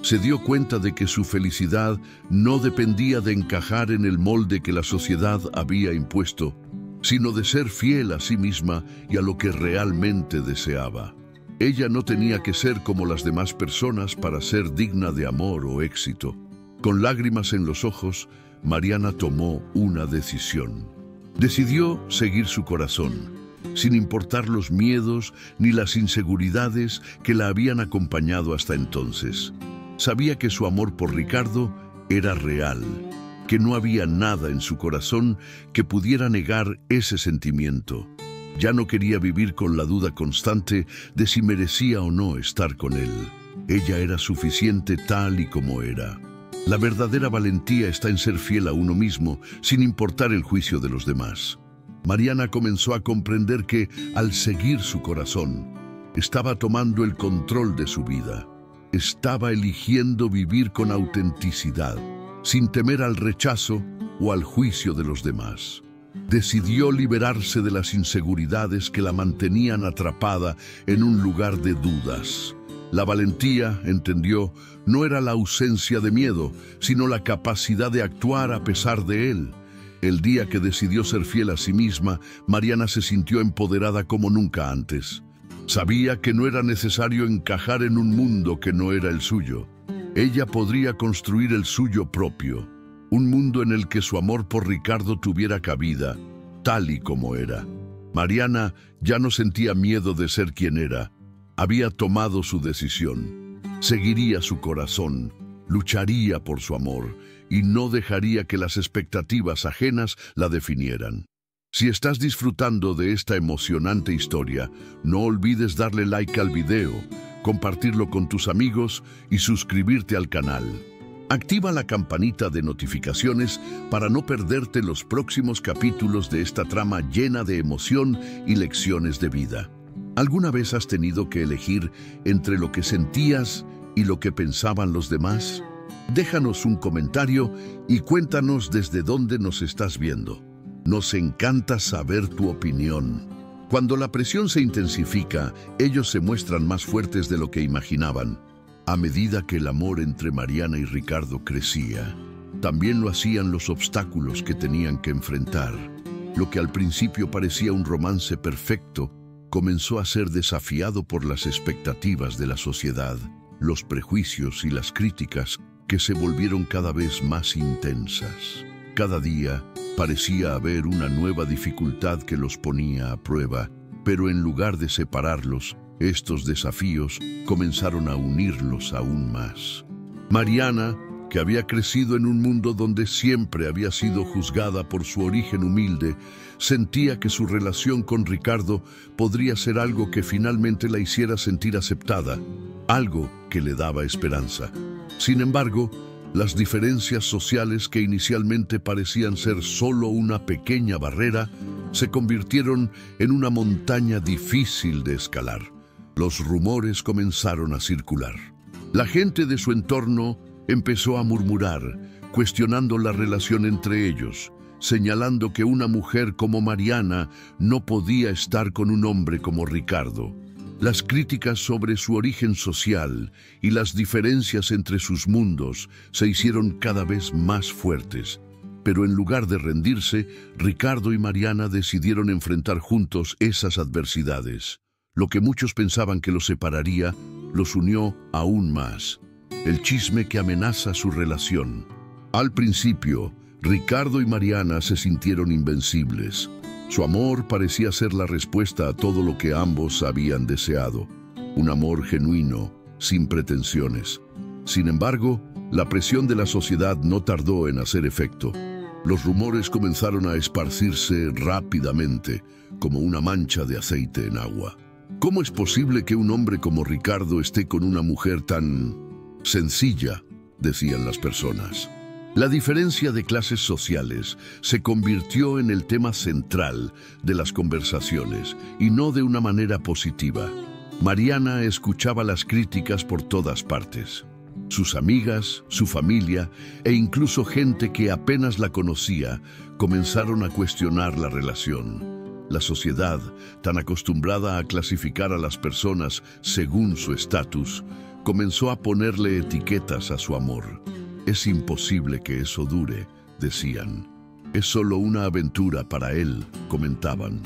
Se dio cuenta de que su felicidad no dependía de encajar en el molde que la sociedad había impuesto, sino de ser fiel a sí misma y a lo que realmente deseaba. Ella no tenía que ser como las demás personas para ser digna de amor o éxito. Con lágrimas en los ojos, Mariana tomó una decisión. Decidió seguir su corazón, sin importar los miedos ni las inseguridades que la habían acompañado hasta entonces. Sabía que su amor por Ricardo era real, que no había nada en su corazón que pudiera negar ese sentimiento. Ya no quería vivir con la duda constante de si merecía o no estar con él. Ella era suficiente tal y como era. La verdadera valentía está en ser fiel a uno mismo, sin importar el juicio de los demás. Mariana comenzó a comprender que, al seguir su corazón, estaba tomando el control de su vida. Estaba eligiendo vivir con autenticidad, sin temer al rechazo o al juicio de los demás. Decidió liberarse de las inseguridades que la mantenían atrapada en un lugar de dudas. La valentía, entendió, no era la ausencia de miedo, sino la capacidad de actuar a pesar de él. El día que decidió ser fiel a sí misma, Mariana se sintió empoderada como nunca antes. Sabía que no era necesario encajar en un mundo que no era el suyo. Ella podría construir el suyo propio, un mundo en el que su amor por Ricardo tuviera cabida, tal y como era. Mariana ya no sentía miedo de ser quien era. Había tomado su decisión. Seguiría su corazón, lucharía por su amor y no dejaría que las expectativas ajenas la definieran. Si estás disfrutando de esta emocionante historia, no olvides darle like al video, compartirlo con tus amigos y suscribirte al canal. Activa la campanita de notificaciones para no perderte los próximos capítulos de esta trama llena de emoción y lecciones de vida. ¿Alguna vez has tenido que elegir entre lo que sentías y lo que pensaban los demás? Déjanos un comentario y cuéntanos desde dónde nos estás viendo. Nos encanta saber tu opinión. Cuando la presión se intensifica, ellos se muestran más fuertes de lo que imaginaban. A medida que el amor entre Mariana y Ricardo crecía, también lo hacían los obstáculos que tenían que enfrentar. Lo que al principio parecía un romance perfecto, comenzó a ser desafiado por las expectativas de la sociedad, los prejuicios y las críticas que se volvieron cada vez más intensas. Cada día parecía haber una nueva dificultad que los ponía a prueba, pero en lugar de separarlos, estos desafíos comenzaron a unirlos aún más. Mariana, que había crecido en un mundo donde siempre había sido juzgada por su origen humilde, sentía que su relación con Ricardo podría ser algo que finalmente la hiciera sentir aceptada, algo que le daba esperanza. Sin embargo, las diferencias sociales que inicialmente parecían ser solo una pequeña barrera, se convirtieron en una montaña difícil de escalar. Los rumores comenzaron a circular. La gente de su entorno empezó a murmurar, cuestionando la relación entre ellos, señalando que una mujer como Mariana no podía estar con un hombre como Ricardo. Las críticas sobre su origen social y las diferencias entre sus mundos se hicieron cada vez más fuertes. Pero en lugar de rendirse, Ricardo y Mariana decidieron enfrentar juntos esas adversidades. Lo que muchos pensaban que los separaría, los unió aún más. El chisme que amenaza su relación. Al principio, Ricardo y Mariana se sintieron invencibles. Su amor parecía ser la respuesta a todo lo que ambos habían deseado. Un amor genuino, sin pretensiones. Sin embargo, la presión de la sociedad no tardó en hacer efecto. Los rumores comenzaron a esparcirse rápidamente, como una mancha de aceite en agua. ¿Cómo es posible que un hombre como Ricardo esté con una mujer tan sencilla?, decían las personas. La diferencia de clases sociales se convirtió en el tema central de las conversaciones, y no de una manera positiva. Mariana escuchaba las críticas por todas partes. Sus amigas, su familia e incluso gente que apenas la conocía comenzaron a cuestionar la relación. La sociedad, tan acostumbrada a clasificar a las personas según su estatus, comenzó a ponerle etiquetas a su amor. Es imposible que eso dure, decían. Es solo una aventura para él, comentaban.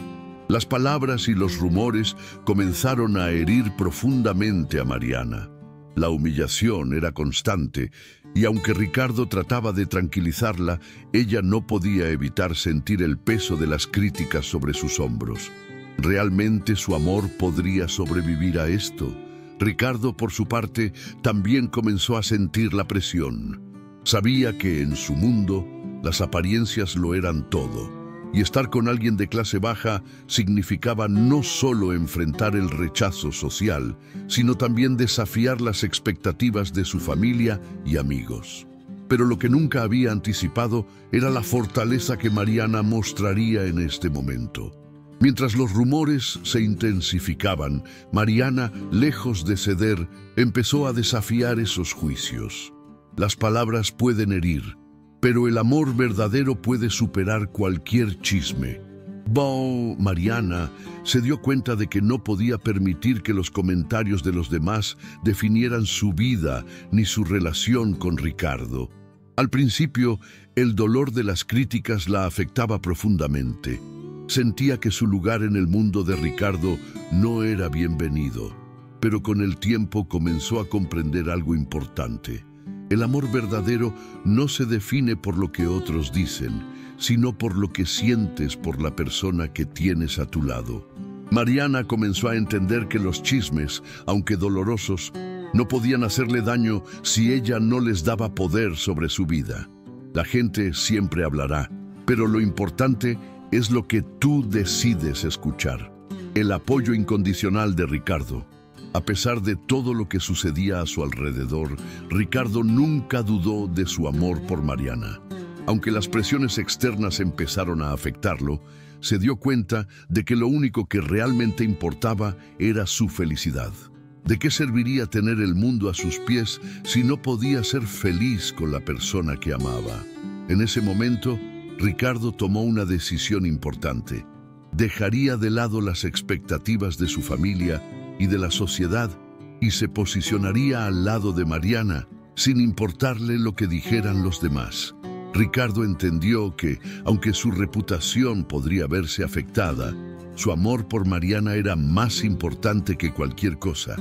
Las palabras y los rumores comenzaron a herir profundamente a Mariana. La humillación era constante, y aunque Ricardo trataba de tranquilizarla, ella no podía evitar sentir el peso de las críticas sobre sus hombros. ¿Realmente su amor podría sobrevivir a esto? Ricardo, por su parte, también comenzó a sentir la presión. Sabía que en su mundo las apariencias lo eran todo. Y estar con alguien de clase baja significaba no solo enfrentar el rechazo social, sino también desafiar las expectativas de su familia y amigos. Pero lo que nunca había anticipado era la fortaleza que Mariana mostraría en este momento. Mientras los rumores se intensificaban, Mariana, lejos de ceder, empezó a desafiar esos juicios. Las palabras pueden herir, pero el amor verdadero puede superar cualquier chisme. Mariana se dio cuenta de que no podía permitir que los comentarios de los demás definieran su vida ni su relación con Ricardo. Al principio, el dolor de las críticas la afectaba profundamente. Sentía que su lugar en el mundo de Ricardo no era bienvenido, pero con el tiempo comenzó a comprender algo importante. El amor verdadero no se define por lo que otros dicen, sino por lo que sientes por la persona que tienes a tu lado. Mariana comenzó a entender que los chismes, aunque dolorosos, no podían hacerle daño si ella no les daba poder sobre su vida. La gente siempre hablará, pero lo importante es lo que tú decides escuchar. El apoyo incondicional de Ricardo. A pesar de todo lo que sucedía a su alrededor, Ricardo nunca dudó de su amor por Mariana. Aunque las presiones externas empezaron a afectarlo, se dio cuenta de que lo único que realmente importaba era su felicidad. ¿De qué serviría tener el mundo a sus pies si no podía ser feliz con la persona que amaba? En ese momento, Ricardo tomó una decisión importante. Dejaría de lado las expectativas de su familia y de la sociedad y se posicionaría al lado de Mariana, sin importarle lo que dijeran los demás. Ricardo entendió que, aunque su reputación podría verse afectada, su amor por Mariana era más importante que cualquier cosa.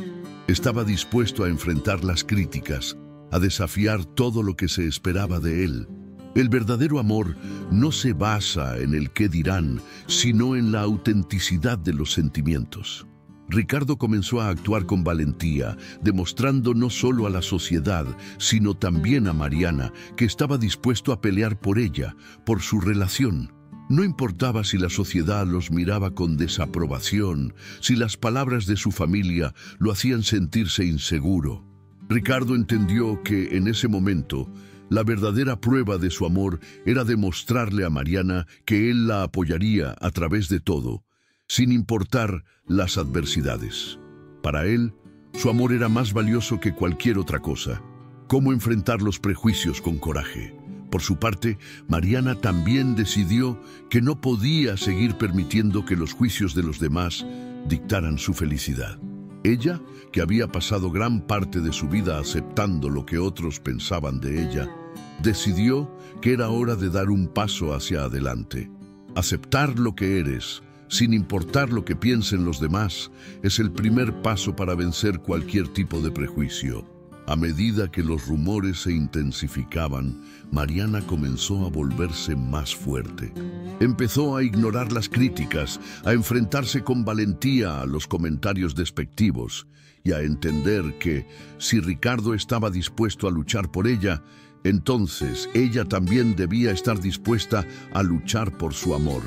Estaba dispuesto a enfrentar las críticas, a desafiar todo lo que se esperaba de él. El verdadero amor no se basa en el qué dirán, sino en la autenticidad de los sentimientos. Ricardo comenzó a actuar con valentía, demostrando no solo a la sociedad, sino también a Mariana, que estaba dispuesto a pelear por ella, por su relación. No importaba si la sociedad los miraba con desaprobación, si las palabras de su familia lo hacían sentirse inseguro. Ricardo entendió que, en ese momento, la verdadera prueba de su amor era demostrarle a Mariana que él la apoyaría a través de todo, sin importar las adversidades. Para él, su amor era más valioso que cualquier otra cosa. ¿Cómo enfrentar los prejuicios con coraje? Por su parte, Mariana también decidió que no podía seguir permitiendo que los juicios de los demás dictaran su felicidad. Ella, que había pasado gran parte de su vida aceptando lo que otros pensaban de ella, decidió que era hora de dar un paso hacia adelante. Aceptar lo que eres, sin importar lo que piensen los demás, es el primer paso para vencer cualquier tipo de prejuicio. A medida que los rumores se intensificaban, Mariana comenzó a volverse más fuerte. Empezó a ignorar las críticas, a enfrentarse con valentía a los comentarios despectivos y a entender que, si Ricardo estaba dispuesto a luchar por ella, entonces ella también debía estar dispuesta a luchar por su amor.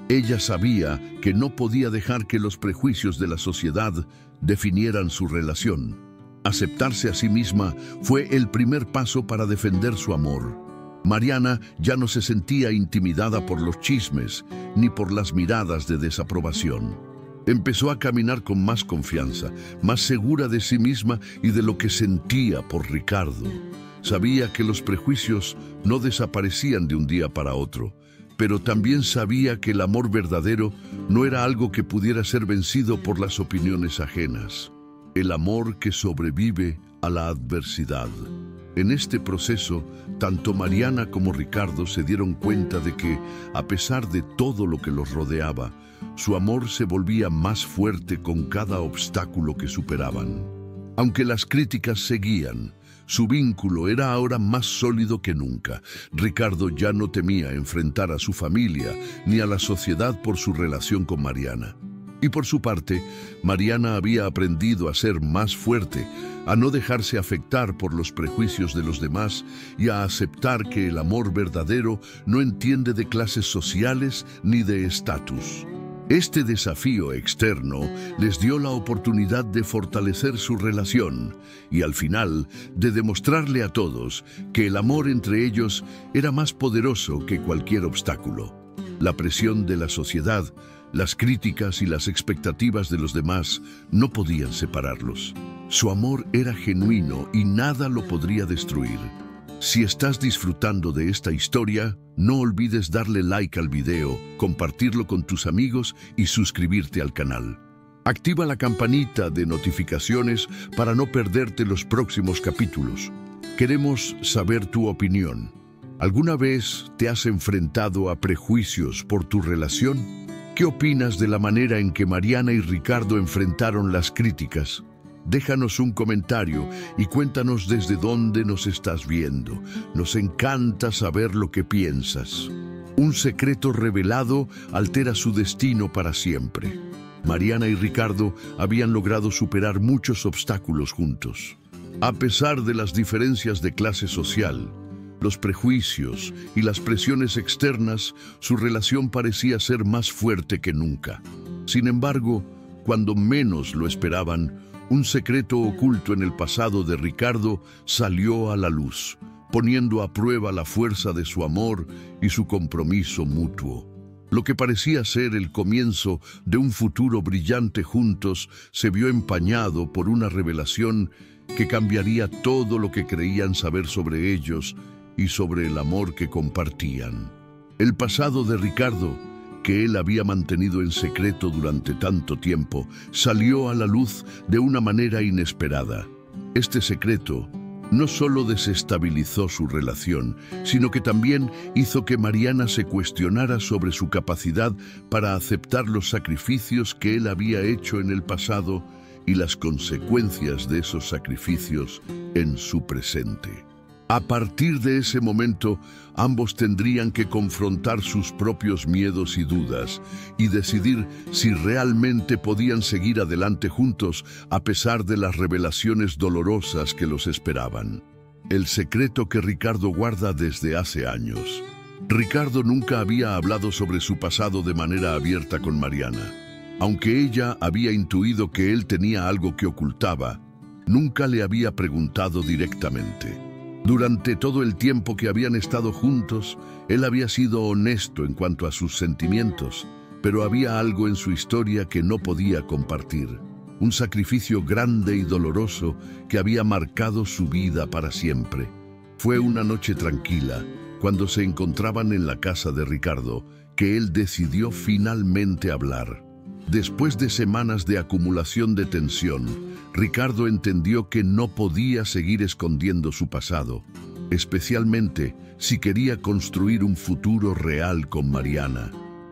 Ella sabía que no podía dejar que los prejuicios de la sociedad definieran su relación. Aceptarse a sí misma fue el primer paso para defender su amor. Mariana ya no se sentía intimidada por los chismes ni por las miradas de desaprobación. Empezó a caminar con más confianza, más segura de sí misma y de lo que sentía por Ricardo. Sabía que los prejuicios no desaparecían de un día para otro, pero también sabía que el amor verdadero no era algo que pudiera ser vencido por las opiniones ajenas. El amor que sobrevive a la adversidad. En este proceso, tanto Mariana como Ricardo se dieron cuenta de que, a pesar de todo lo que los rodeaba, su amor se volvía más fuerte con cada obstáculo que superaban. Aunque las críticas seguían, su vínculo era ahora más sólido que nunca. Ricardo ya no temía enfrentar a su familia ni a la sociedad por su relación con Mariana. Y por su parte, Mariana había aprendido a ser más fuerte, a no dejarse afectar por los prejuicios de los demás y a aceptar que el amor verdadero no entiende de clases sociales ni de estatus. Este desafío externo les dio la oportunidad de fortalecer su relación y, al final, de demostrarle a todos que el amor entre ellos era más poderoso que cualquier obstáculo. La presión de la sociedad, las críticas y las expectativas de los demás no podían separarlos. Su amor era genuino y nada lo podría destruir. Si estás disfrutando de esta historia, no olvides darle like al video, compartirlo con tus amigos y suscribirte al canal. Activa la campanita de notificaciones para no perderte los próximos capítulos. Queremos saber tu opinión. ¿Alguna vez te has enfrentado a prejuicios por tu relación? ¿Qué opinas de la manera en que Mariana y Ricardo enfrentaron las críticas? Déjanos un comentario y cuéntanos desde dónde nos estás viendo. Nos encanta saber lo que piensas. Un secreto revelado altera su destino para siempre. Mariana y Ricardo habían logrado superar muchos obstáculos juntos. A pesar de las diferencias de clase social, los prejuicios y las presiones externas, su relación parecía ser más fuerte que nunca. Sin embargo, cuando menos lo esperaban, un secreto oculto en el pasado de Ricardo salió a la luz, poniendo a prueba la fuerza de su amor y su compromiso mutuo. Lo que parecía ser el comienzo de un futuro brillante juntos se vio empañado por una revelación que cambiaría todo lo que creían saber sobre ellos y sobre el amor que compartían. El pasado de Ricardo, que él había mantenido en secreto durante tanto tiempo, salió a la luz de una manera inesperada. Este secreto no solo desestabilizó su relación, sino que también hizo que Mariana se cuestionara sobre su capacidad para aceptar los sacrificios que él había hecho en el pasado y las consecuencias de esos sacrificios en su presente. A partir de ese momento, ambos tendrían que confrontar sus propios miedos y dudas y decidir si realmente podían seguir adelante juntos a pesar de las revelaciones dolorosas que los esperaban. El secreto que Ricardo guarda desde hace años. Ricardo nunca había hablado sobre su pasado de manera abierta con Mariana. Aunque ella había intuido que él tenía algo que ocultaba, nunca le había preguntado directamente. Durante todo el tiempo que habían estado juntos, él había sido honesto en cuanto a sus sentimientos, pero había algo en su historia que no podía compartir. Un sacrificio grande y doloroso que había marcado su vida para siempre. Fue una noche tranquila, cuando se encontraban en la casa de Ricardo, que él decidió finalmente hablar. Después de semanas de acumulación de tensión, Ricardo entendió que no podía seguir escondiendo su pasado, especialmente si quería construir un futuro real con Mariana.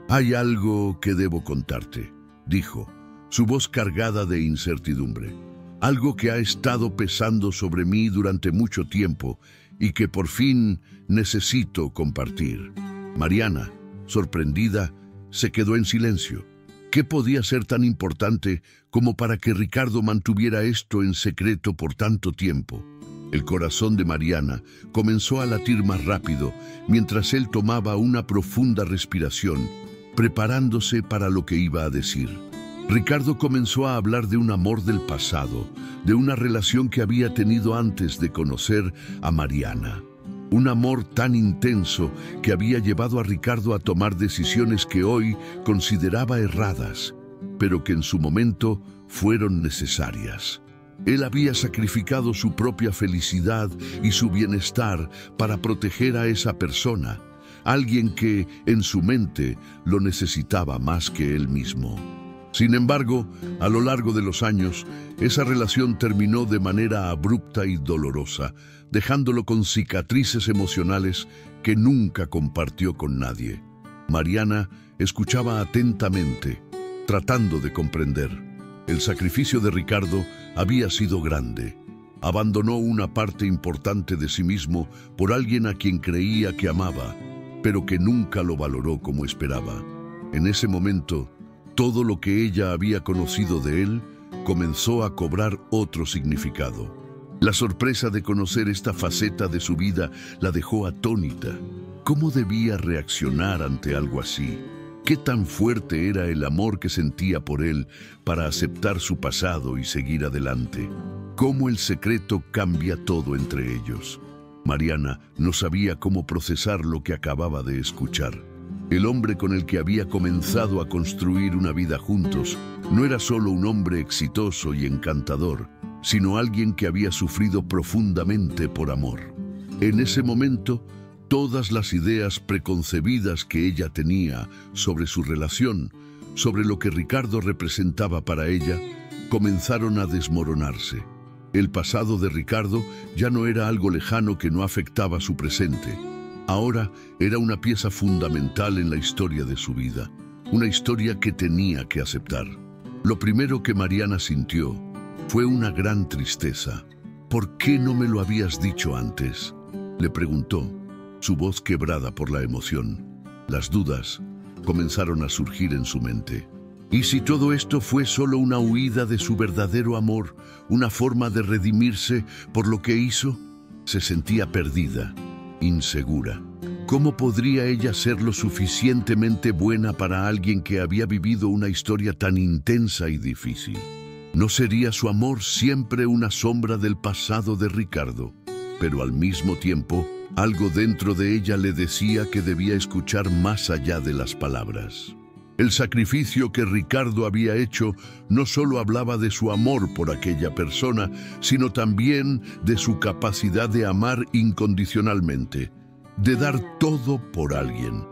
«Hay algo que debo contarte», dijo, su voz cargada de incertidumbre. «Algo que ha estado pesando sobre mí durante mucho tiempo y que por fin necesito compartir». Mariana, sorprendida, se quedó en silencio. ¿Qué podía ser tan importante como para que Ricardo mantuviera esto en secreto por tanto tiempo? El corazón de Mariana comenzó a latir más rápido mientras él tomaba una profunda respiración, preparándose para lo que iba a decir. Ricardo comenzó a hablar de un amor del pasado, de una relación que había tenido antes de conocer a Mariana. Un amor tan intenso que había llevado a Ricardo a tomar decisiones que hoy consideraba erradas, pero que en su momento fueron necesarias. Él había sacrificado su propia felicidad y su bienestar para proteger a esa persona, alguien que, en su mente, lo necesitaba más que él mismo. Sin embargo, a lo largo de los años, esa relación terminó de manera abrupta y dolorosa, dejándolo con cicatrices emocionales que nunca compartió con nadie. Mariana escuchaba atentamente, tratando de comprender. El sacrificio de Ricardo había sido grande. Abandonó una parte importante de sí mismo por alguien a quien creía que amaba, pero que nunca lo valoró como esperaba. En ese momento, todo lo que ella había conocido de él comenzó a cobrar otro significado. La sorpresa de conocer esta faceta de su vida la dejó atónita. ¿Cómo debía reaccionar ante algo así? ¿Qué tan fuerte era el amor que sentía por él para aceptar su pasado y seguir adelante? ¿Cómo el secreto cambia todo entre ellos? Mariana no sabía cómo procesar lo que acababa de escuchar. El hombre con el que había comenzado a construir una vida juntos no era solo un hombre exitoso y encantador, sino alguien que había sufrido profundamente por amor. En ese momento, todas las ideas preconcebidas que ella tenía sobre su relación, sobre lo que Ricardo representaba para ella, comenzaron a desmoronarse. El pasado de Ricardo ya no era algo lejano que no afectaba su presente. Ahora era una pieza fundamental en la historia de su vida, una historia que tenía que aceptar. Lo primero que Mariana sintió fue una gran tristeza. «¿Por qué no me lo habías dicho antes?», le preguntó, su voz quebrada por la emoción. Las dudas comenzaron a surgir en su mente. ¿Y si todo esto fue solo una huida de su verdadero amor, una forma de redimirse por lo que hizo? Se sentía perdida, insegura. ¿Cómo podría ella ser lo suficientemente buena para alguien que había vivido una historia tan intensa y difícil? ¿No sería su amor siempre una sombra del pasado de Ricardo? Pero al mismo tiempo, algo dentro de ella le decía que debía escuchar más allá de las palabras. El sacrificio que Ricardo había hecho no solo hablaba de su amor por aquella persona, sino también de su capacidad de amar incondicionalmente, de dar todo por alguien.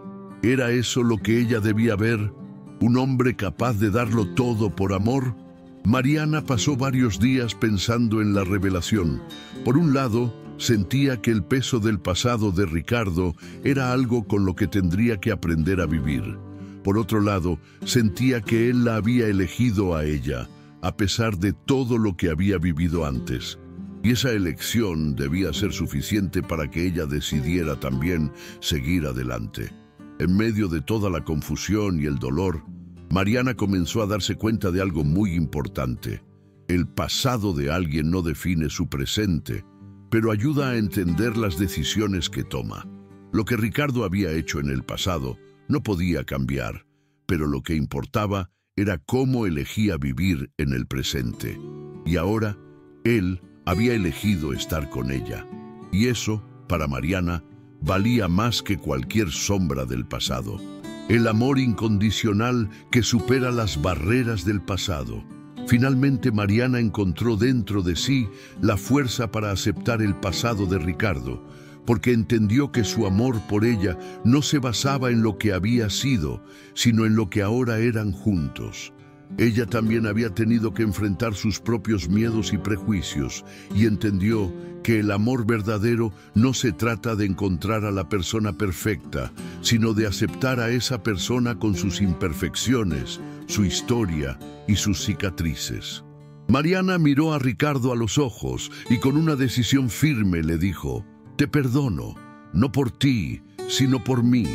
¿Era eso lo que ella debía ver? ¿Un hombre capaz de darlo todo por amor? Mariana pasó varios días pensando en la revelación. Por un lado, sentía que el peso del pasado de Ricardo era algo con lo que tendría que aprender a vivir. Por otro lado, sentía que él la había elegido a ella, a pesar de todo lo que había vivido antes. Y esa elección debía ser suficiente para que ella decidiera también seguir adelante. En medio de toda la confusión y el dolor, Mariana comenzó a darse cuenta de algo muy importante. El pasado de alguien no define su presente, pero ayuda a entender las decisiones que toma. Lo que Ricardo había hecho en el pasado no podía cambiar, pero lo que importaba era cómo elegía vivir en el presente. Y ahora, él había elegido estar con ella. Y eso, para Mariana, valía más que cualquier sombra del pasado. El amor incondicional que supera las barreras del pasado. Finalmente, Mariana encontró dentro de sí la fuerza para aceptar el pasado de Ricardo, porque entendió que su amor por ella no se basaba en lo que había sido, sino en lo que ahora eran juntos. Ella también había tenido que enfrentar sus propios miedos y prejuicios, y entendió que el amor verdadero no se trata de encontrar a la persona perfecta, sino de aceptar a esa persona con sus imperfecciones, su historia y sus cicatrices. Mariana miró a Ricardo a los ojos y con una decisión firme le dijo: «Te perdono, no por ti, sino por mí,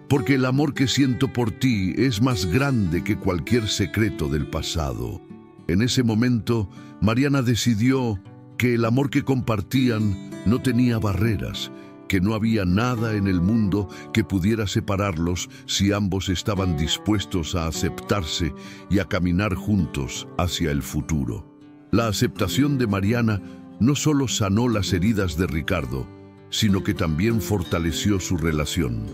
porque el amor que siento por ti es más grande que cualquier secreto del pasado». En ese momento, Mariana decidió que el amor que compartían no tenía barreras, que no había nada en el mundo que pudiera separarlos si ambos estaban dispuestos a aceptarse y a caminar juntos hacia el futuro. La aceptación de Mariana no solo sanó las heridas de Ricardo, sino que también fortaleció su relación.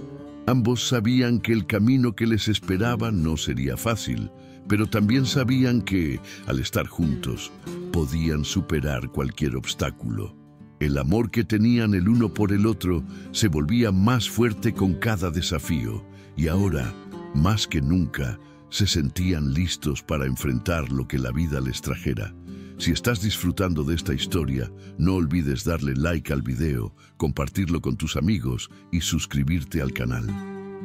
Ambos sabían que el camino que les esperaba no sería fácil, pero también sabían que, al estar juntos, podían superar cualquier obstáculo. El amor que tenían el uno por el otro se volvía más fuerte con cada desafío, y ahora, más que nunca, se sentían listos para enfrentar lo que la vida les trajera. Si estás disfrutando de esta historia, no olvides darle like al video, compartirlo con tus amigos y suscribirte al canal.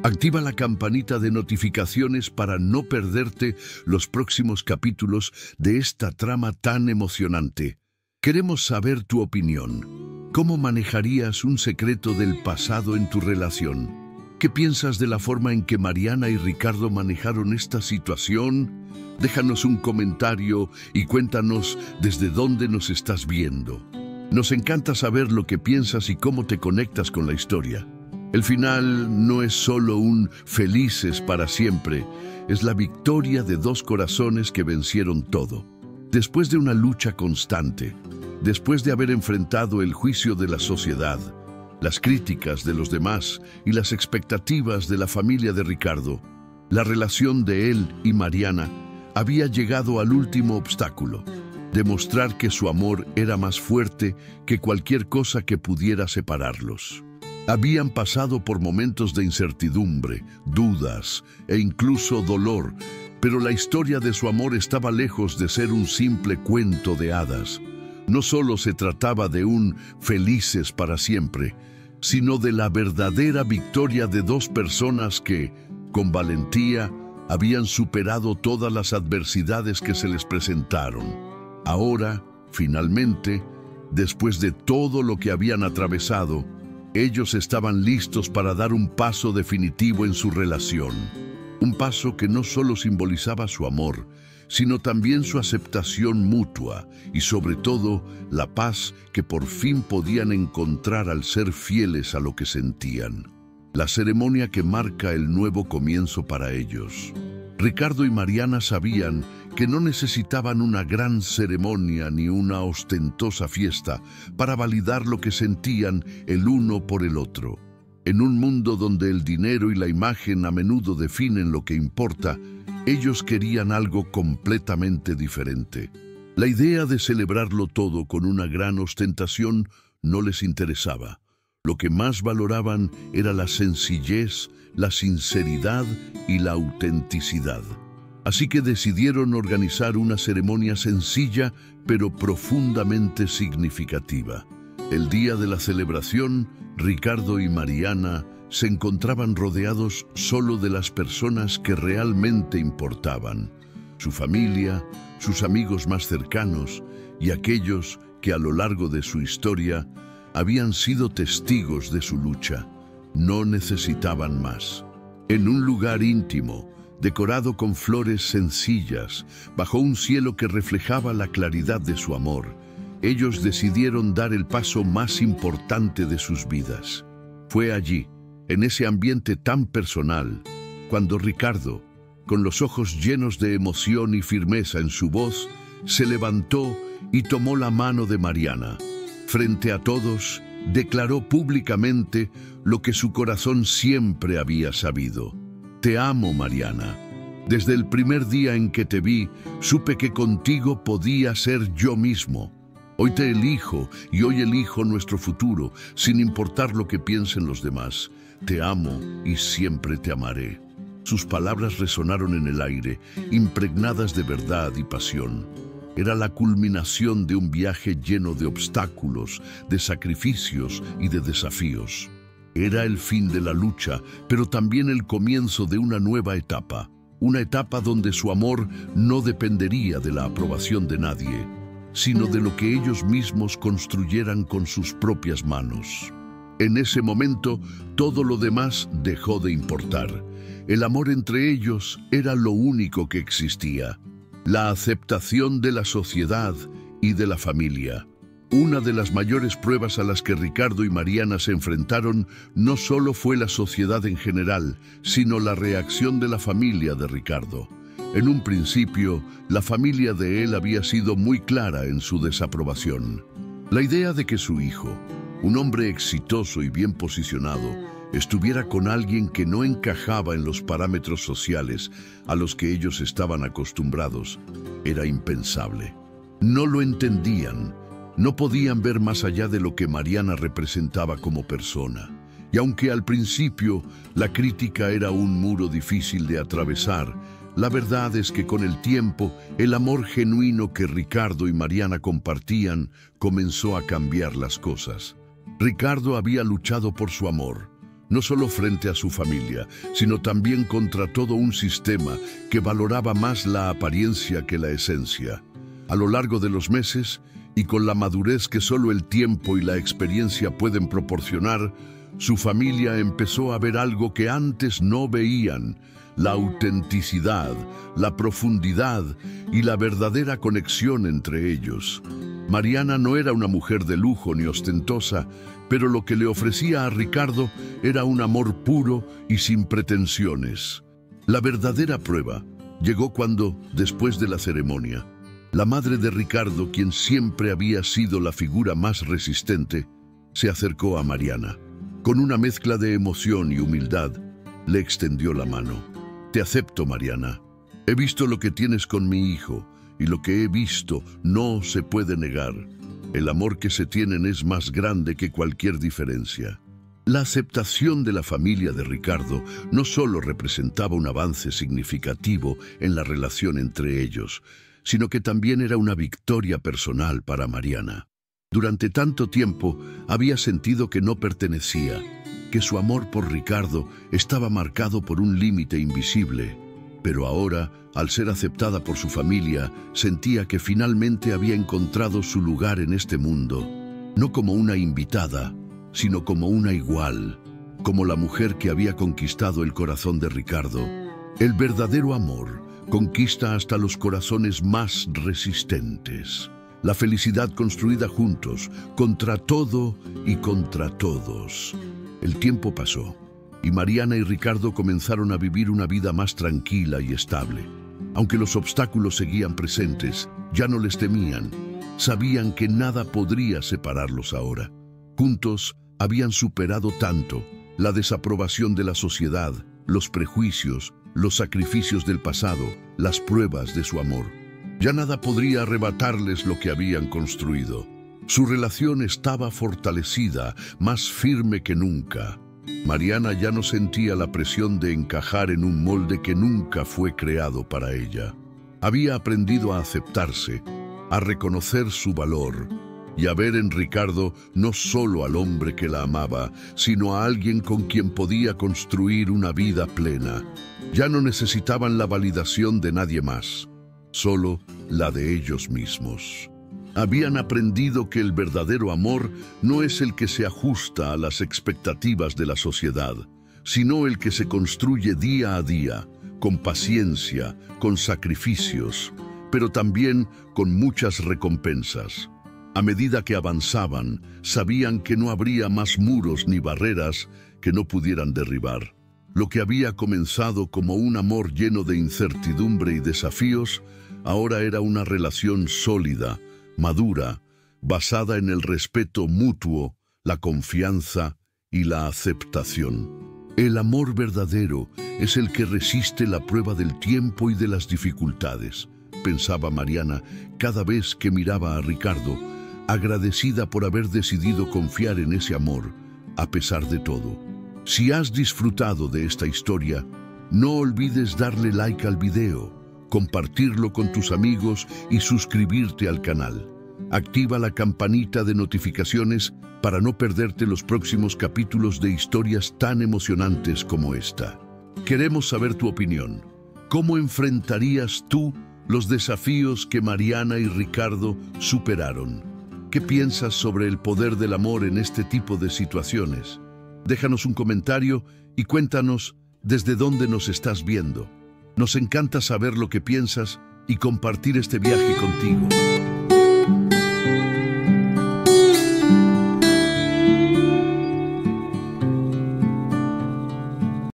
Activa la campanita de notificaciones para no perderte los próximos capítulos de esta trama tan emocionante. Queremos saber tu opinión. ¿Cómo manejarías un secreto del pasado en tu relación? ¿Qué piensas de la forma en que Mariana y Ricardo manejaron esta situación? Déjanos un comentario y cuéntanos desde dónde nos estás viendo. Nos encanta saber lo que piensas y cómo te conectas con la historia. El final no es solo un felices para siempre, es la victoria de dos corazones que vencieron todo. Después de una lucha constante, después de haber enfrentado el juicio de la sociedad, las críticas de los demás y las expectativas de la familia de Ricardo, la relación de él y Mariana había llegado al último obstáculo: demostrar que su amor era más fuerte que cualquier cosa que pudiera separarlos. Habían pasado por momentos de incertidumbre, dudas e incluso dolor, pero la historia de su amor estaba lejos de ser un simple cuento de hadas. No solo se trataba de un felices para siempre, sino de la verdadera victoria de dos personas que, con valentía, habían superado todas las adversidades que se les presentaron. Ahora, finalmente, después de todo lo que habían atravesado, ellos estaban listos para dar un paso definitivo en su relación. Un paso que no solo simbolizaba su amor, sino también su aceptación mutua y sobre todo la paz que por fin podían encontrar al ser fieles a lo que sentían. la ceremonia que marca el nuevo comienzo para ellos. Ricardo y Mariana sabían que no necesitaban una gran ceremonia ni una ostentosa fiesta para validar lo que sentían el uno por el otro. En un mundo donde el dinero y la imagen a menudo definen lo que importa, ellos querían algo completamente diferente. La idea de celebrarlo todo con una gran ostentación no les interesaba. Lo que más valoraban era la sencillez, la sinceridad y la autenticidad. Así que decidieron organizar una ceremonia sencilla, pero profundamente significativa. El día de la celebración, Ricardo y Mariana se encontraban rodeados solo de las personas que realmente importaban: su familia, sus amigos más cercanos y aquellos que a lo largo de su historia habían sido testigos de su lucha. No necesitaban más. En un lugar íntimo, decorado con flores sencillas, bajo un cielo que reflejaba la claridad de su amor, ellos decidieron dar el paso más importante de sus vidas. Fue allí, en ese ambiente tan personal, cuando Ricardo, con los ojos llenos de emoción y firmeza en su voz, se levantó y tomó la mano de Mariana. Frente a todos, declaró públicamente lo que su corazón siempre había sabido: «Te amo, Mariana. Desde el primer día en que te vi, supe que contigo podía ser yo mismo. Hoy te elijo y hoy elijo nuestro futuro, sin importar lo que piensen los demás. Te amo y siempre te amaré». Sus palabras resonaron en el aire, impregnadas de verdad y pasión. Era la culminación de un viaje lleno de obstáculos, de sacrificios y de desafíos. Era el fin de la lucha, pero también el comienzo de una nueva etapa. Una etapa donde su amor no dependería de la aprobación de nadie, sino de lo que ellos mismos construyeran con sus propias manos. En ese momento, todo lo demás dejó de importar. El amor entre ellos era lo único que existía. La aceptación de la sociedad y de la familia. Una de las mayores pruebas a las que Ricardo y Mariana se enfrentaron no solo fue la sociedad en general, sino la reacción de la familia de Ricardo. En un principio, la familia de él había sido muy clara en su desaprobación. La idea de que su hijo, un hombre exitoso y bien posicionado, estuviera con alguien que no encajaba en los parámetros sociales a los que ellos estaban acostumbrados era impensable. No lo entendían, no podían ver más allá de lo que Mariana representaba como persona. Y aunque al principio la crítica era un muro difícil de atravesar, la verdad es que con el tiempo el amor genuino que Ricardo y Mariana compartían comenzó a cambiar las cosas. Ricardo había luchado por su amor, no solo frente a su familia, sino también contra todo un sistema que valoraba más la apariencia que la esencia. A lo largo de los meses, y con la madurez que solo el tiempo y la experiencia pueden proporcionar, su familia empezó a ver algo que antes no veían: la autenticidad, la profundidad y la verdadera conexión entre ellos. Mariana no era una mujer de lujo ni ostentosa, pero lo que le ofrecía a Ricardo era un amor puro y sin pretensiones. La verdadera prueba llegó cuando, después de la ceremonia, la madre de Ricardo, quien siempre había sido la figura más resistente, se acercó a Mariana. Con una mezcla de emoción y humildad, le extendió la mano. «Te acepto, Mariana. He visto lo que tienes con mi hijo, y lo que he visto no se puede negar. El amor que se tienen es más grande que cualquier diferencia». La aceptación de la familia de Ricardo no solo representaba un avance significativo en la relación entre ellos, sino que también era una victoria personal para Mariana. Durante tanto tiempo había sentido que no pertenecía, que su amor por Ricardo estaba marcado por un límite invisible, pero ahora, al ser aceptada por su familia, sentía que finalmente había encontrado su lugar en este mundo, no como una invitada, sino como una igual, como la mujer que había conquistado el corazón de Ricardo. El verdadero amor conquista hasta los corazones más resistentes. La felicidad construida juntos, contra todo y contra todos. El tiempo pasó, y Mariana y Ricardo comenzaron a vivir una vida más tranquila y estable. Aunque los obstáculos seguían presentes, ya no les temían. Sabían que nada podría separarlos ahora. Juntos habían superado tanto: la desaprobación de la sociedad, los prejuicios, los sacrificios del pasado, las pruebas de su amor. Ya nada podría arrebatarles lo que habían construido. Su relación estaba fortalecida, más firme que nunca. Mariana ya no sentía la presión de encajar en un molde que nunca fue creado para ella. Había aprendido a aceptarse, a reconocer su valor y a ver en Ricardo no solo al hombre que la amaba, sino a alguien con quien podía construir una vida plena. Ya no necesitaban la validación de nadie más, solo la de ellos mismos. Habían aprendido que el verdadero amor no es el que se ajusta a las expectativas de la sociedad, sino el que se construye día a día, con paciencia, con sacrificios, pero también con muchas recompensas. A medida que avanzaban, sabían que no habría más muros ni barreras que no pudieran derribar. Lo que había comenzado como un amor lleno de incertidumbre y desafíos, ahora era una relación sólida, madura, basada en el respeto mutuo, la confianza y la aceptación. El amor verdadero es el que resiste la prueba del tiempo y de las dificultades, pensaba Mariana cada vez que miraba a Ricardo, agradecida por haber decidido confiar en ese amor, a pesar de todo. Si has disfrutado de esta historia, no olvides darle like al video, compartirlo con tus amigos y suscribirte al canal. Activa la campanita de notificaciones para no perderte los próximos capítulos de historias tan emocionantes como esta. Queremos saber tu opinión. ¿Cómo enfrentarías tú los desafíos que Mariana y Ricardo superaron? ¿Qué piensas sobre el poder del amor en este tipo de situaciones? Déjanos un comentario y cuéntanos desde dónde nos estás viendo. Nos encanta saber lo que piensas y compartir este viaje contigo.